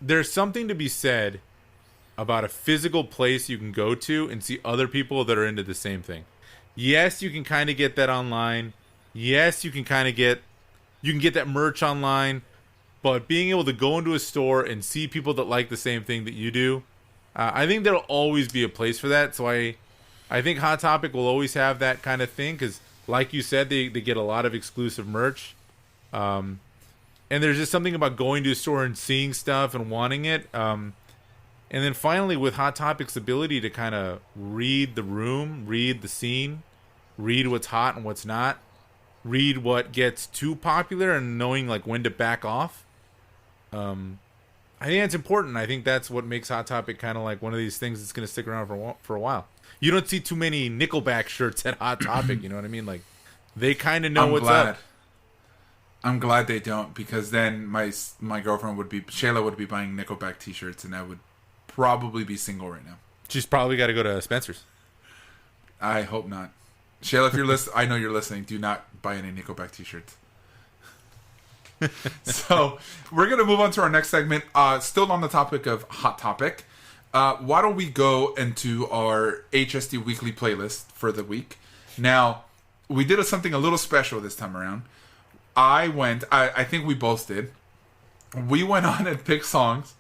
there's something to be said about a physical place you can go to and see other people that are into the same thing. Yes, you can kind of get that online. Yes, you can get that merch online, but being able to go into a store and see people that like the same thing that you do, I think there'll always be a place for that. So I think Hot Topic will always have that kind of thing because, like you said, they get a lot of exclusive merch. And there's just something about going to a store and seeing stuff and wanting it. And then finally, with Hot Topic's ability to kind of read the room, read the scene, read what's hot and what's not, read what gets too popular and knowing like when to back off. I think that's important. I think that's what makes Hot Topic kind of like one of these things that's going to stick around for a while. You don't see too many Nickelback shirts at Hot Topic. You know what I mean? Like they kind of know what's up. I'm glad they don't because then my girlfriend Shayla would be buying Nickelback t-shirts and I would probably be single right now. She's probably got to go to Spencer's. I hope not. Shayla, if you're listening, I know you're listening. Do not buy any Nickelback t-shirts. So we're going to move on to our next segment. Still on the topic of Hot Topic. Why don't we go into our HSD weekly playlist for the week? Now, we did something a little special this time around. I think we both did. We went on and picked songs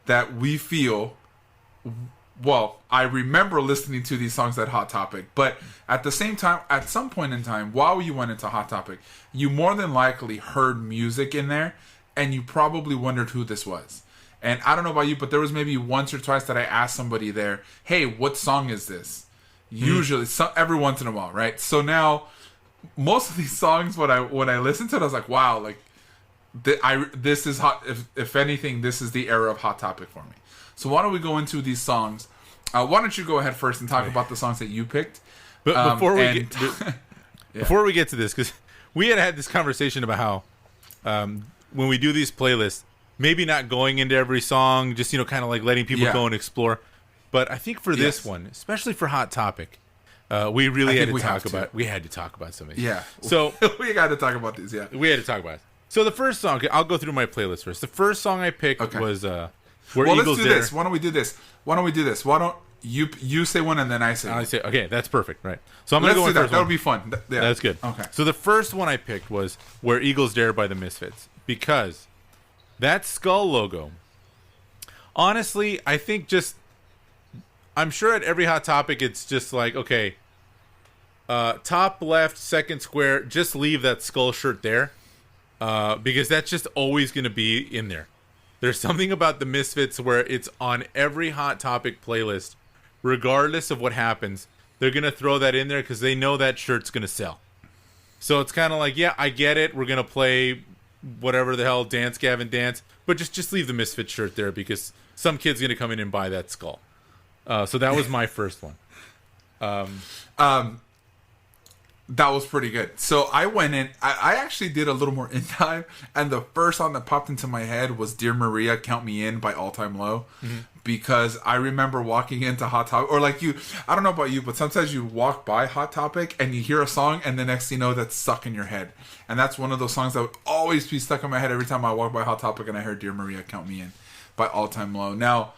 that we feel, well, I remember listening to these songs at Hot Topic, but at the same time, at some point in time, while you went into Hot Topic, you more than likely heard music in there, and you probably wondered who this was. And I don't know about you, but there was maybe once or twice that I asked somebody there, hey, what song is this? Usually, every once in a while, right? So now, most of these songs, when I listened to it, I was like, wow, like this is hot. If anything, this is the era of Hot Topic for me. So why don't we go into these songs? Why don't you go ahead first and talk about the songs that you picked? But before we get to this, because we had this conversation about how when we do these playlists, maybe not going into every song, just kind of like letting people go and explore. But I think for this one, especially for Hot Topic, we really had to talk about. We had to talk about something. Yeah. So we got to talk about this. Yeah. We had to talk about it. So the first song, I'll go through my playlist first. The first song I picked was "Where Eagles Let's do Dare." this. Why don't we do this? Why don't you say one and then I say one? I say okay. That's perfect, right? So I'm gonna go with first. That'll be fun. Yeah. That's good. Okay. So the first one I picked was "Where Eagles Dare" by the Misfits, because that skull logo. Honestly, I think I'm sure at every Hot Topic it's just like, okay, top left, second square, just leave that skull shirt there, because that's just always going to be in there. There's something about the Misfits where it's on every Hot Topic playlist, regardless of what happens. They're going to throw that in there because they know that shirt's going to sell. So it's kind of like, yeah, I get it. We're going to play whatever the hell, Dance Gavin Dance, but just leave the Misfits shirt there because some kid's going to come in and buy that skull. So that was my first one. That was pretty good. So I went in. I actually did a little more in time, and the first song that popped into my head was "Dear Maria, Count Me In" by All Time Low, because I remember walking into Hot Topic, or like you. I don't know about you, but sometimes you walk by Hot Topic and you hear a song, and the next thing you know, that's stuck in your head. And that's one of those songs that would always be stuck in my head every time I walk by Hot Topic and I heard "Dear Maria, Count Me In" by All Time Low. Now,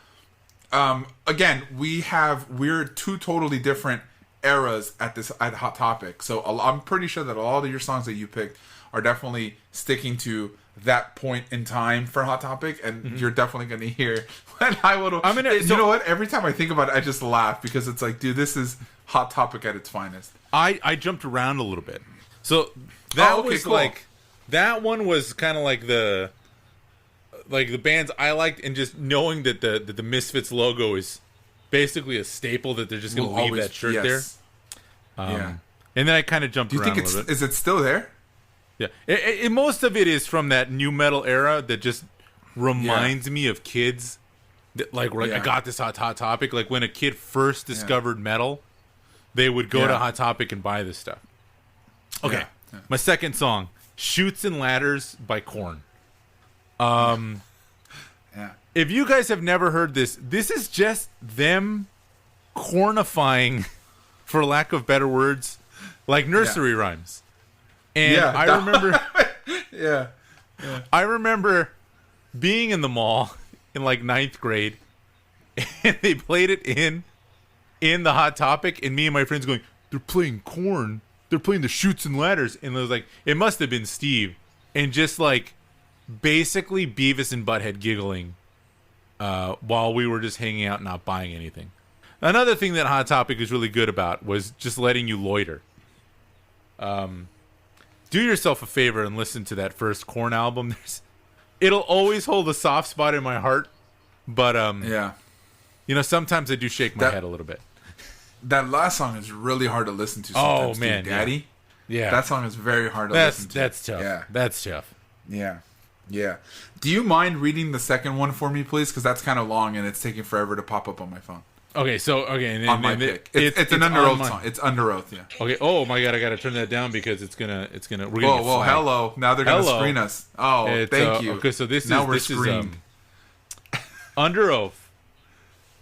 again, we're two totally different eras at Hot Topic, so I'm pretty sure that a lot of your songs that you picked are definitely sticking to that point in time for Hot Topic, and you're definitely going to hear when you know what? Every time I think about it, I just laugh because it's like, dude, this is Hot Topic at its finest. I jumped around a little bit, so that was cool. Like that one was kind of like the bands I liked, and just knowing that the Misfits logo is basically a staple, that they're just going to leave that shirt there. And then I kind of jumped around a little bit. Is it still there? Yeah. Most of it is from that new metal era that just reminds me of kids. That, I got this Hot Topic. Like when a kid first discovered metal, they would go to Hot Topic and buy this stuff. Okay. Yeah. My second song, "Chutes and Ladders" by Korn. If you guys have never heard this is just them cornifying, for lack of better words, like nursery rhymes. And I remember I remember being in the mall in like 9th grade, and they played it in the Hot Topic, and me and my friends going, "They're playing Korn. They're playing the Chutes and Ladders." And it was like, it must have been Steve, and just like basically Beavis and Butthead giggling while we were just hanging out, not buying anything. Another thing that Hot Topic is really good about was just letting you loiter. Do yourself a favor and listen to that first Korn album. It'll always hold a soft spot in my heart, but sometimes I do shake my head a little bit. That last song is really hard to listen to sometimes. Oh man, Daddy. Yeah. That song is very hard to listen to. That's tough. Yeah. That's tough. Yeah. Yeah. Do you mind reading the second one for me, please? Because that's kind of long and it's taking forever to pop up on my phone. Okay, so on my pick, it's an Under Oath song. It's Under Oath, yeah. Okay. Oh my God, I got to turn that down because it's gonna. We're gonna. Whoa, hello. Now they're gonna screen us. Oh, thank you. Okay, so this is screened. Under Oath.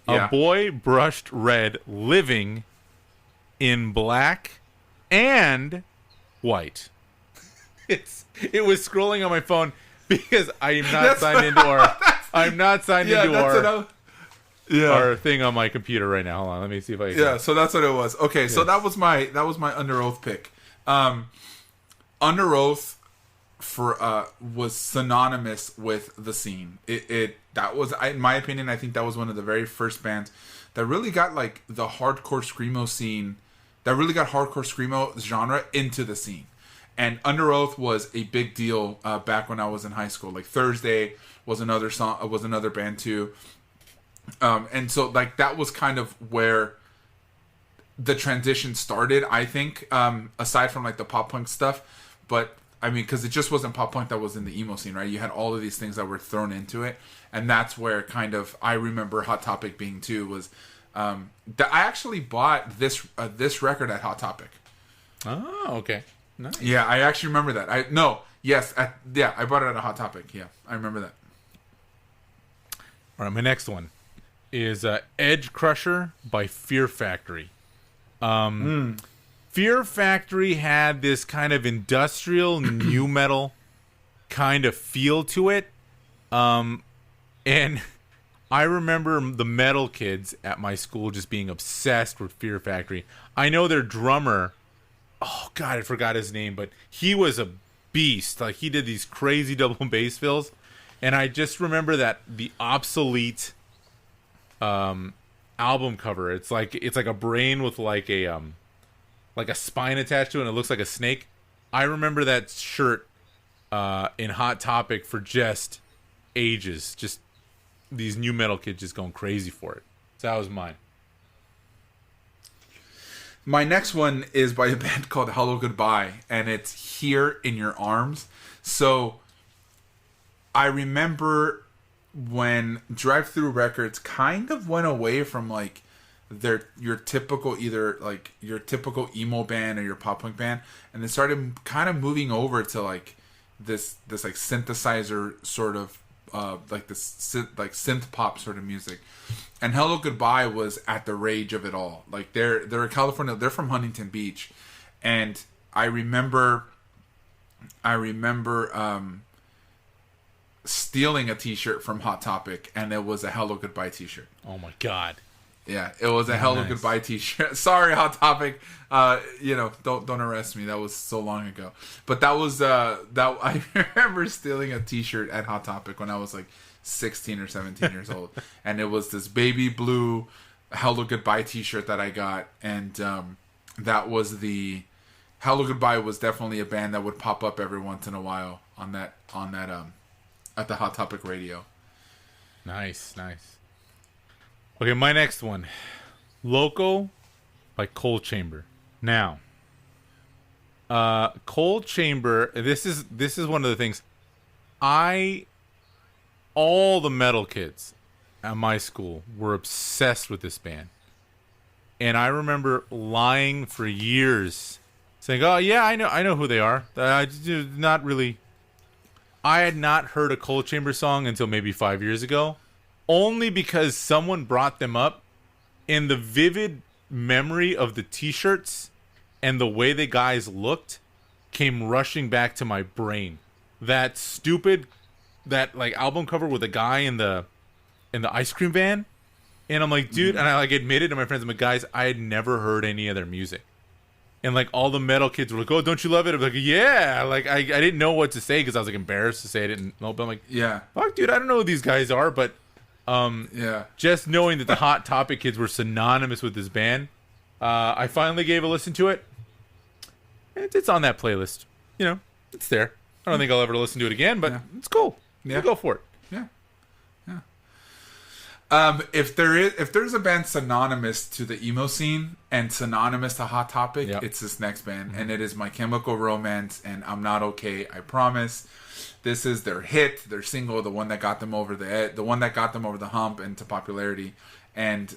A boy brushed red, living in black and white. It was scrolling on my phone because I'm not signed into our. I'm not signed into our thing on my computer right now. Hold on, let me see if I can. Yeah, so that's what it was. Okay, yes. So that was my Under Oath pick. Under Oath was synonymous with the scene. That was, in my opinion, I think that was one of the very first bands that really got like the hardcore screamo scene, that really got hardcore screamo genre into the scene. And Under Oath was a big deal back when I was in high school. Like Thursday was another song, was another band too. And so like that was kind of where the transition started, I think, aside from like the pop punk stuff. But I mean, because it just wasn't pop punk that was in the emo scene, right? You had all of these things that were thrown into it, and that's where kind of I remember Hot Topic being too. Was that I actually bought this record at Hot Topic. Oh, okay, nice. Yeah, I actually remember that. I bought it at a Hot Topic. Yeah, I remember that. All right, my next one is Edge Crusher by Fear Factory. Fear Factory had this kind of industrial new metal kind of feel to it. And I remember the metal kids at my school just being obsessed with Fear Factory. I know their drummer, oh God, I forgot his name, but he was a beast. Like, he did these crazy double bass fills. And I just remember that the obsolete album cover. It's like a brain with like a spine attached to it, and it looks like a snake. I remember that shirt in Hot Topic for just ages. Just these new metal kids just going crazy for it. So that was mine. My next one is by a band called Hello Goodbye, and it's Here in Your Arms. So I remember when Drive-Thru Records kind of went away from like your typical emo band or your pop punk band, and they started kind of moving over to like this like synthesizer sort of like this like synth pop sort of music. And Hello Goodbye was at the rage of it all. Like they're in California, they're from Huntington Beach, and I remember stealing a t-shirt from Hot Topic, and it was a Hello Goodbye t-shirt. Oh my God. Yeah, it was a Hello Goodbye t-shirt. Sorry, Hot Topic. Don't arrest me. That was so long ago. But that was that I remember stealing a t-shirt at Hot Topic when I was like 16 or 17 years old, and it was this baby blue Hello Goodbye t-shirt that I got, and that was the Hello Goodbye was definitely a band that would pop up every once in a while on that at the Hot Topic radio. Nice. Okay, my next one, Loco by Coal Chamber. Now, Coal Chamber. This is one of the things. All the metal kids at my school were obsessed with this band, and I remember lying for years, saying, "Oh yeah, I know who they are." Not really. I had not heard a Coal Chamber song until maybe 5 years ago, only because someone brought them up, and the vivid memory of the t-shirts and the way the guys looked came rushing back to my brain. That like album cover with the guy in the ice cream van, and I'm like, dude, and I like admitted to my friends, I'm like, guys, I had never heard any of their music. And like all the metal kids were like, "Oh, don't you love it?" I'm like, "Yeah." Like I didn't know what to say because I was like embarrassed to say I didn't know. But I'm like, "Yeah, fuck, dude, I don't know who these guys are." But just knowing that the Hot Topic kids were synonymous with this band, I finally gave a listen to it. It's on that playlist. It's there. I don't think I'll ever listen to it again, but it's cool. Yeah, go for it. Yeah. If there's a band synonymous to the emo scene and synonymous to Hot Topic, it's this next band, and it is My Chemical Romance and I'm Not Okay, I Promise. This is their hit, their single, the one that got them over the hump into popularity. And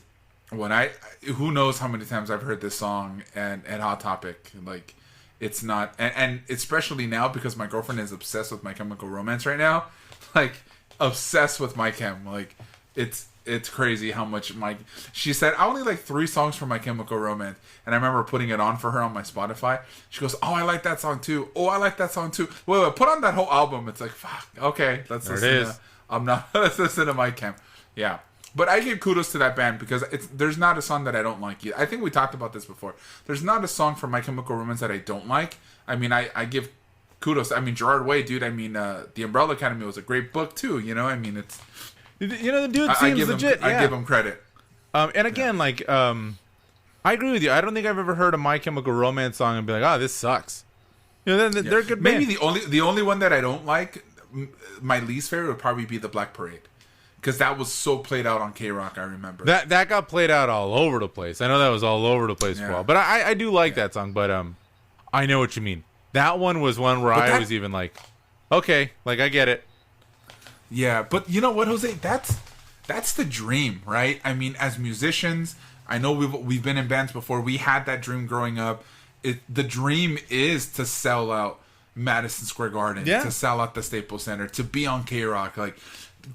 who knows how many times I've heard this song at Hot Topic. Like, it's not, and especially now because my girlfriend is obsessed with My Chemical Romance right now. Like, obsessed with My Chem. Like, it's crazy how much she said, I only like 3 songs from My Chemical Romance, and I remember putting it on for her on my Spotify. She goes, "Oh, I like that song too. Oh, I like that song too. Wait, put on that whole album." It's like, fuck, okay, let's listen to My Chem. Yeah, but I give kudos to that band because there's not a song that I don't like. I think we talked about this before. There's not a song from My Chemical Romance that I don't like. I mean, I give kudos. I mean, Gerard Way, dude. I mean, The Umbrella Academy was a great book too. I mean, it's. The dude seems legit. I give him credit. And again, I agree with you. I don't think I've ever heard a My Chemical Romance song and be like, "Oh, this sucks." They're a good band. Maybe the only one that I don't like, my least favorite would probably be The Black Parade, because that was so played out on K-Rock. I remember That got played out all over the place. I know that was all over the place for a while. But I do like that song. But I know what you mean. That one was one where I was even like, okay, like I get it. Yeah, but you know what, Jose? That's the dream, right? I mean, as musicians, I know we've been in bands before. We had that dream growing up. The dream is to sell out Madison Square Garden, to sell out the Staples Center, to be on K-Rock. Like,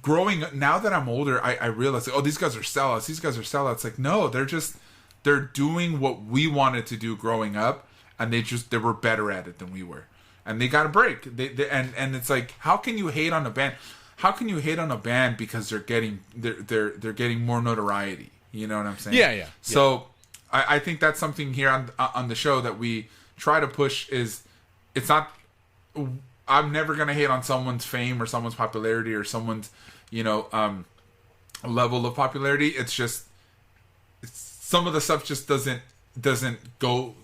growing up, now that I'm older, I realize, like, oh, these guys are sellouts. These guys are sellouts. Like, no, they're doing what we wanted to do growing up, and they were better at it than we were, and they got a break. And it's like, how can you hate on a band? How can you hate on a band because they're getting more notoriety? You know what I'm saying? Yeah. So I think that's something here on the show that we try to push. Is it's not. I'm never gonna hate on someone's fame or someone's popularity or someone's level of popularity. It's just some of the stuff just doesn't go.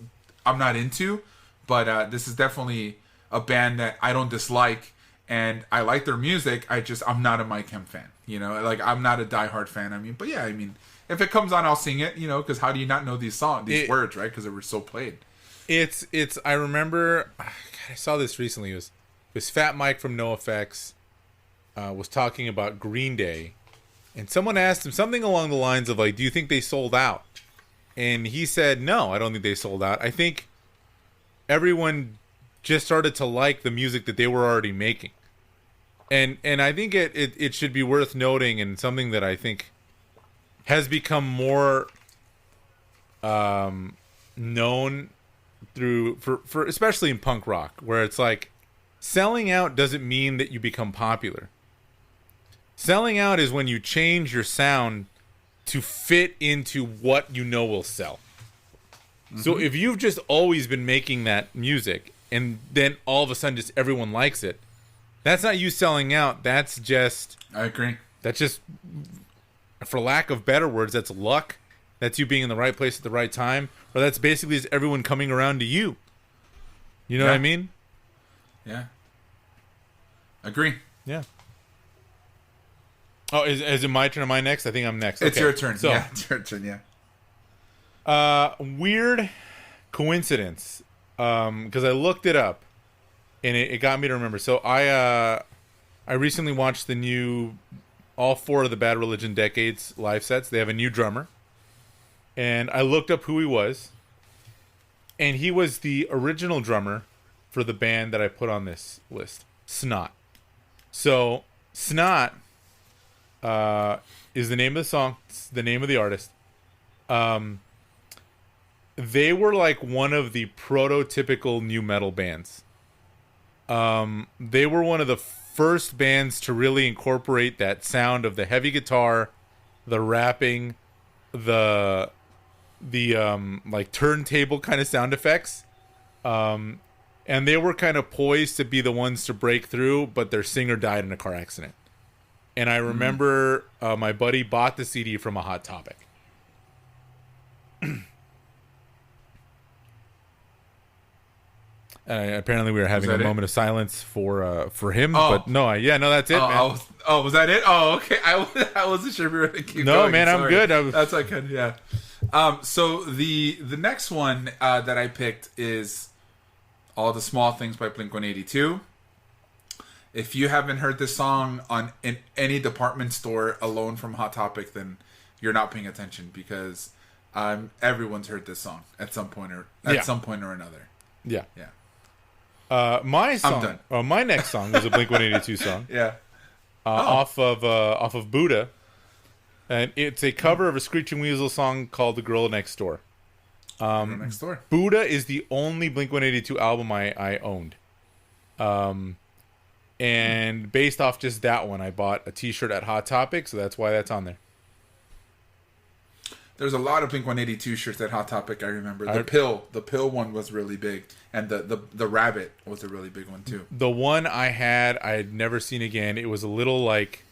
I'm not into, but this is definitely a band that I don't dislike. And I like their music. I'm not a Mike Hem fan. Like, I'm not a diehard fan. I mean, but yeah, I mean, if it comes on, I'll sing it. Because how do you not know these words, right? Because they were so played. I remember, God, I saw this recently. It was Fat Mike from NoFX was talking about Green Day, and someone asked him something along the lines of like, "Do you think they sold out?" And he said, "No, I don't think they sold out. I think everyone just started to like the music that they were already making." And I think it should be worth noting, and something that I think has become more known for especially in punk rock, where it's like selling out doesn't mean that you become popular. Selling out is when you change your sound to fit into what you know will sell. Mm-hmm. So if you've just always been making that music and then all of a sudden just everyone likes it, that's not you selling out. That's just... I agree. That's just, for lack of better words, that's luck. That's you being in the right place at the right time. Or that's basically just everyone coming around to you. You know what I mean? Yeah. Agree. Yeah. Oh, is it my turn or my next? I think I'm next. It's your turn. So, it's your turn, yeah. Weird coincidence. Because I looked it up. And it got me to remember. So I recently watched the new, all 4 of the Bad Religion Decades live sets. They have a new drummer. And I looked up who he was. And he was the original drummer for the band that I put on this list, Snot. So Snot is the name of the song. It's the name of the artist. They were like one of the prototypical nu metal bands. They were one of the first bands to really incorporate that sound of the heavy guitar, the rapping, the like turntable kind of sound effects. And they were kind of poised to be the ones to break through, but their singer died in a car accident. And I remember my buddy bought the CD from a Hot Topic. Apparently, we were having a moment of silence for him, but no, that's it, man. Was that it? Oh, okay. I wasn't sure if we were going to keep going. No, man, I'm good. That's okay, yeah. So the next one that I picked is All the Small Things by Blink-182. If you haven't heard this song in any department store alone from Hot Topic, then you're not paying attention, because everyone's heard this song at some point or another. Yeah. My song, my next song was a Blink-182 song. Yeah. Off of Buddha, and it's a cover of a Screeching Weasel song called "The Girl Next Door." Next Door. Buddha is the only Blink-182 album I owned. And based off just that one, I bought a T-shirt at Hot Topic, so that's why that's on there. There's a lot of Blink-182 shirts at Hot Topic, I remember. The pill one was really big, and the rabbit was a really big one too. The one I had never seen again. It was a little like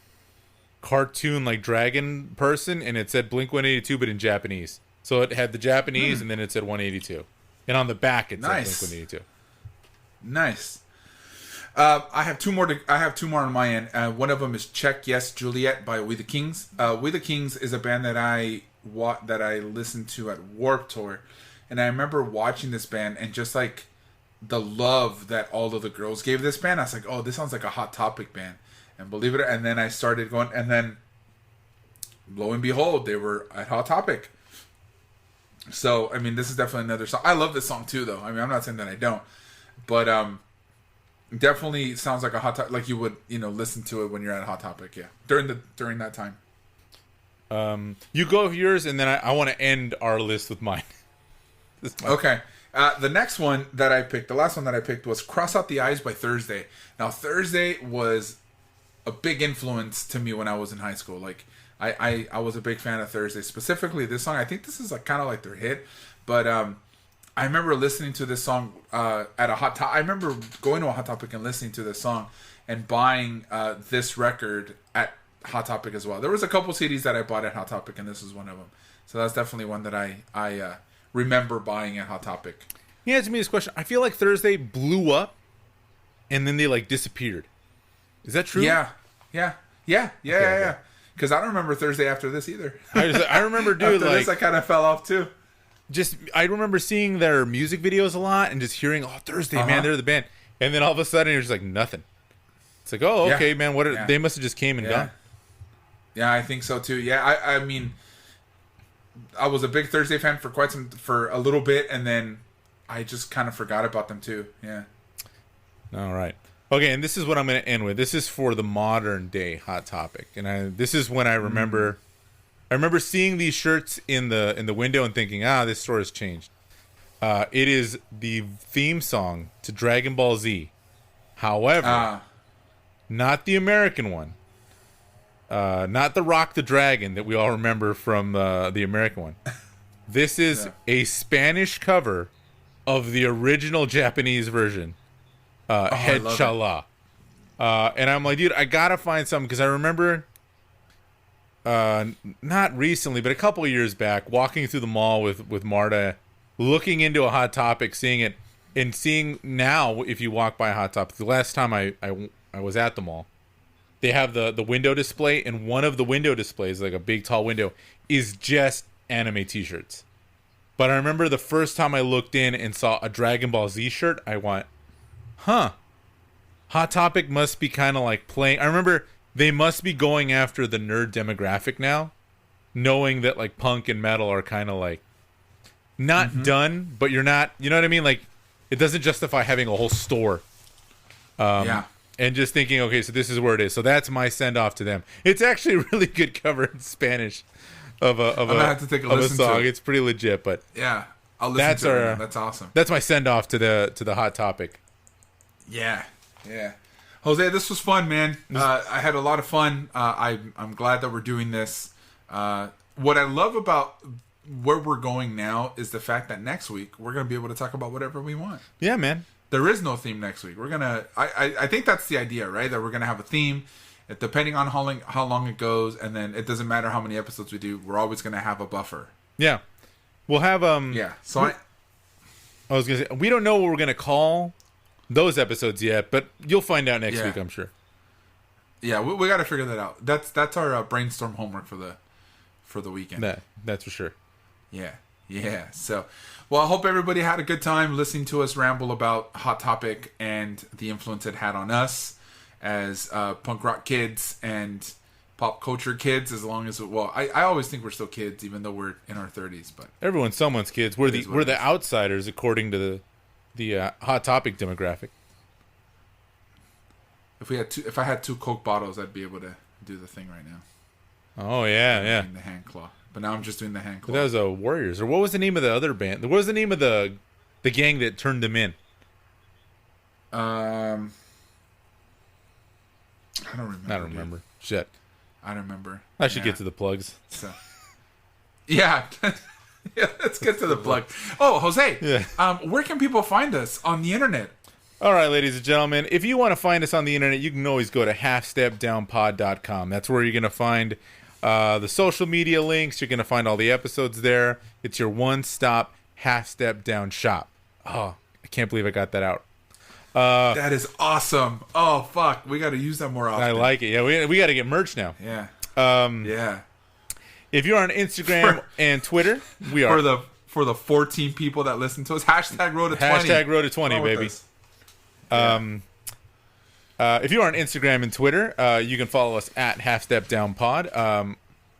cartoon, like dragon person, and it said Blink-182, but in Japanese. So it had the Japanese, and then it said 182, and on the back it said Blink-182. Nice. I have two more. I have two more on my end. One of them is "Check Yes Juliet" by We the Kings. We the Kings is a band that I listened to at Warped Tour, and I remember watching this band and just like the love that all of the girls gave this band. I was like, "Oh, this sounds like a Hot Topic band," and believe it. And then I started going, and then lo and behold, they were at Hot Topic. So I mean, this is definitely another song. I love this song too, though. I mean, I'm not saying that I don't, but definitely sounds like a Hot Topic, like you would, listen to it when you're at a Hot Topic, yeah. During that time. You go with yours, and then I want to end our list with mine. Okay. The next one that I picked, the last one that I picked was "Cross Out the Eyes" by Thursday. Now, Thursday was a big influence to me when I was in high school. Like, I was a big fan of Thursday, specifically this song. I think this is like kind of like their hit, but I remember listening to this song at a Hot Topic. I remember going to a Hot Topic and listening to this song and buying this record at Hot Topic as well. There was a couple CDs that I bought at Hot Topic, and this was one of them. So that's definitely one that I remember buying at Hot Topic. He answered me this question. I feel like Thursday blew up, and then they like disappeared. Is that true? Yeah. Because I don't remember Thursday after this either. I remember, dude. After this, I kind of fell off too. I remember seeing their music videos a lot and just hearing, "Oh, Thursday, man, they're the band." And then all of a sudden, you're just like, nothing. It's like, oh, okay, man. They must have just came and gone. Yeah, I think so too. Yeah, I mean, I was a big Thursday fan for a little bit, and then I just kind of forgot about them too. Yeah. All right. Okay, and this is what I'm going to end with. This is for the modern day Hot Topic, and this is when I remember. I remember seeing these shirts in the window and thinking, this store has changed. It is the theme song to Dragon Ball Z. However, not the American one. Not the Rock the Dragon that we all remember from the American one. This is a Spanish cover of the original Japanese version. Head Chala. And I'm like, dude, I gotta find something, because I remember not recently, but a couple of years back, walking through the mall with Marta, looking into a Hot Topic, seeing it, and seeing now, if you walk by a Hot Topic, the last time I was at the mall, they have the window display, and one of the window displays, like a big tall window, is just anime t-shirts. But I remember the first time I looked in and saw a Dragon Ball Z shirt, I went, Hot Topic must be kind of like playing. I remember they must be going after the nerd demographic now, knowing that like punk and metal are kind of like not done, but you're not, you know what I mean? Like, it doesn't justify having a whole store. And just thinking, okay, so this is where it is. So that's my send off to them. It's actually a really good cover in Spanish of a have to take a listen song. to it. It's pretty legit, but yeah, I'll listen to it. That's awesome. That's my send off to the Hot Topic. Yeah. Jose, this was fun, man. I had a lot of fun. I'm glad that we're doing this. What I love about where we're going now is the fact that next week we're going to be able to talk about whatever we want. Yeah, man. There is no theme next week. We're gonna. I think that's the idea, right? That we're gonna have a theme, depending on how long it goes, and then it doesn't matter how many episodes we do. We're always gonna have a buffer. Yeah, we'll have Yeah. So I was gonna say, we don't know what we're gonna call those episodes yet, but you'll find out next week, I'm sure. Yeah, we got to figure that out. That's our brainstorm homework for the weekend. That's for sure. Yeah. So, well, I hope everybody had a good time listening to us ramble about Hot Topic and the influence it had on us as punk rock kids and pop culture kids. As long as I always think we're still kids, even though we're in our 30s. But everyone's someone's kids. We're the outsiders according to the Hot Topic demographic. If I had two Coke bottles, I'd be able to do the thing right now. Oh yeah. The hand claw. But now I'm just doing the hand claw. But that was a Warriors. Or what was the name of the other band? What was the name of the gang that turned them in? I don't remember. I don't remember. Shit. I don't remember. I should get to the plugs. So, yeah. Let's get to the plug. Oh, Jose. Yeah. Where can people find us on the internet? All right, ladies and gentlemen. If you want to find us on the internet, you can always go to halfstepdownpod.com. That's where you're going to find the social media links. You're going to find all the episodes there. It's your one-stop half-step down shop. Oh, I can't believe I got that out. That is awesome. Oh fuck, we got to use that more often. I like it. Yeah, we got to get merch now. Yeah. Yeah. If you're on Instagram and Twitter, we are for the 14 people that listen to us. Hashtag Road to 20. Hashtag Road to 20, baby. If you're on Instagram and Twitter, you can follow us at Half Step Down Pod.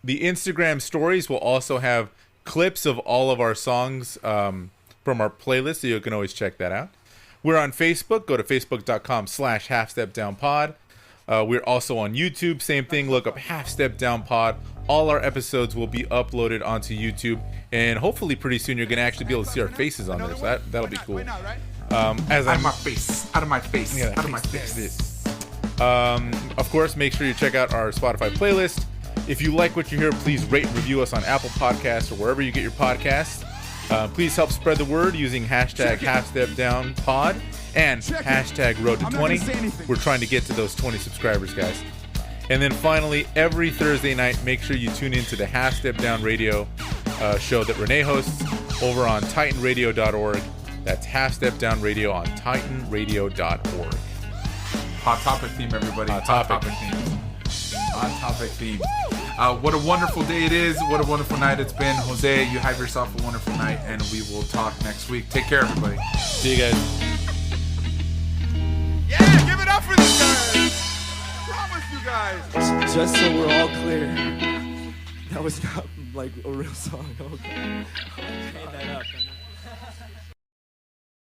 The Instagram stories will also have clips of all of our songs from our playlist, so you can always check that out. We're on Facebook. Go to facebook.com/halfstepdownpod. We're also on YouTube. Same thing. Look up Half Step Down Pod. All our episodes will be uploaded onto YouTube, and hopefully pretty soon you're going to actually be able to see our faces on there. So that'll be cool. Out of my face. Out of my face. Yeah, out of my face. Of course, make sure you check out our Spotify playlist. If you like what you hear, please rate and review us on Apple Podcasts or wherever you get your podcasts. Please help spread the word using hashtag HalfStepDownPod and hashtag Road to 20. We're trying to get to those 20 subscribers, guys. And then finally, every Thursday night, make sure you tune into the Half Step Down Radio show that Renee hosts over on TitanRadio.org. That's Half Step Down Radio on TitanRadio.org. Hot topic theme, everybody. Hot topic theme. Hot topic theme. What a wonderful day it is. What a wonderful night it's been. Jose, you have yourself a wonderful night, and we will talk next week. Take care, everybody. See you guys. Yeah, give it up for these guys. I promise you guys. Just so we're all clear, that was not like a real song. Okay.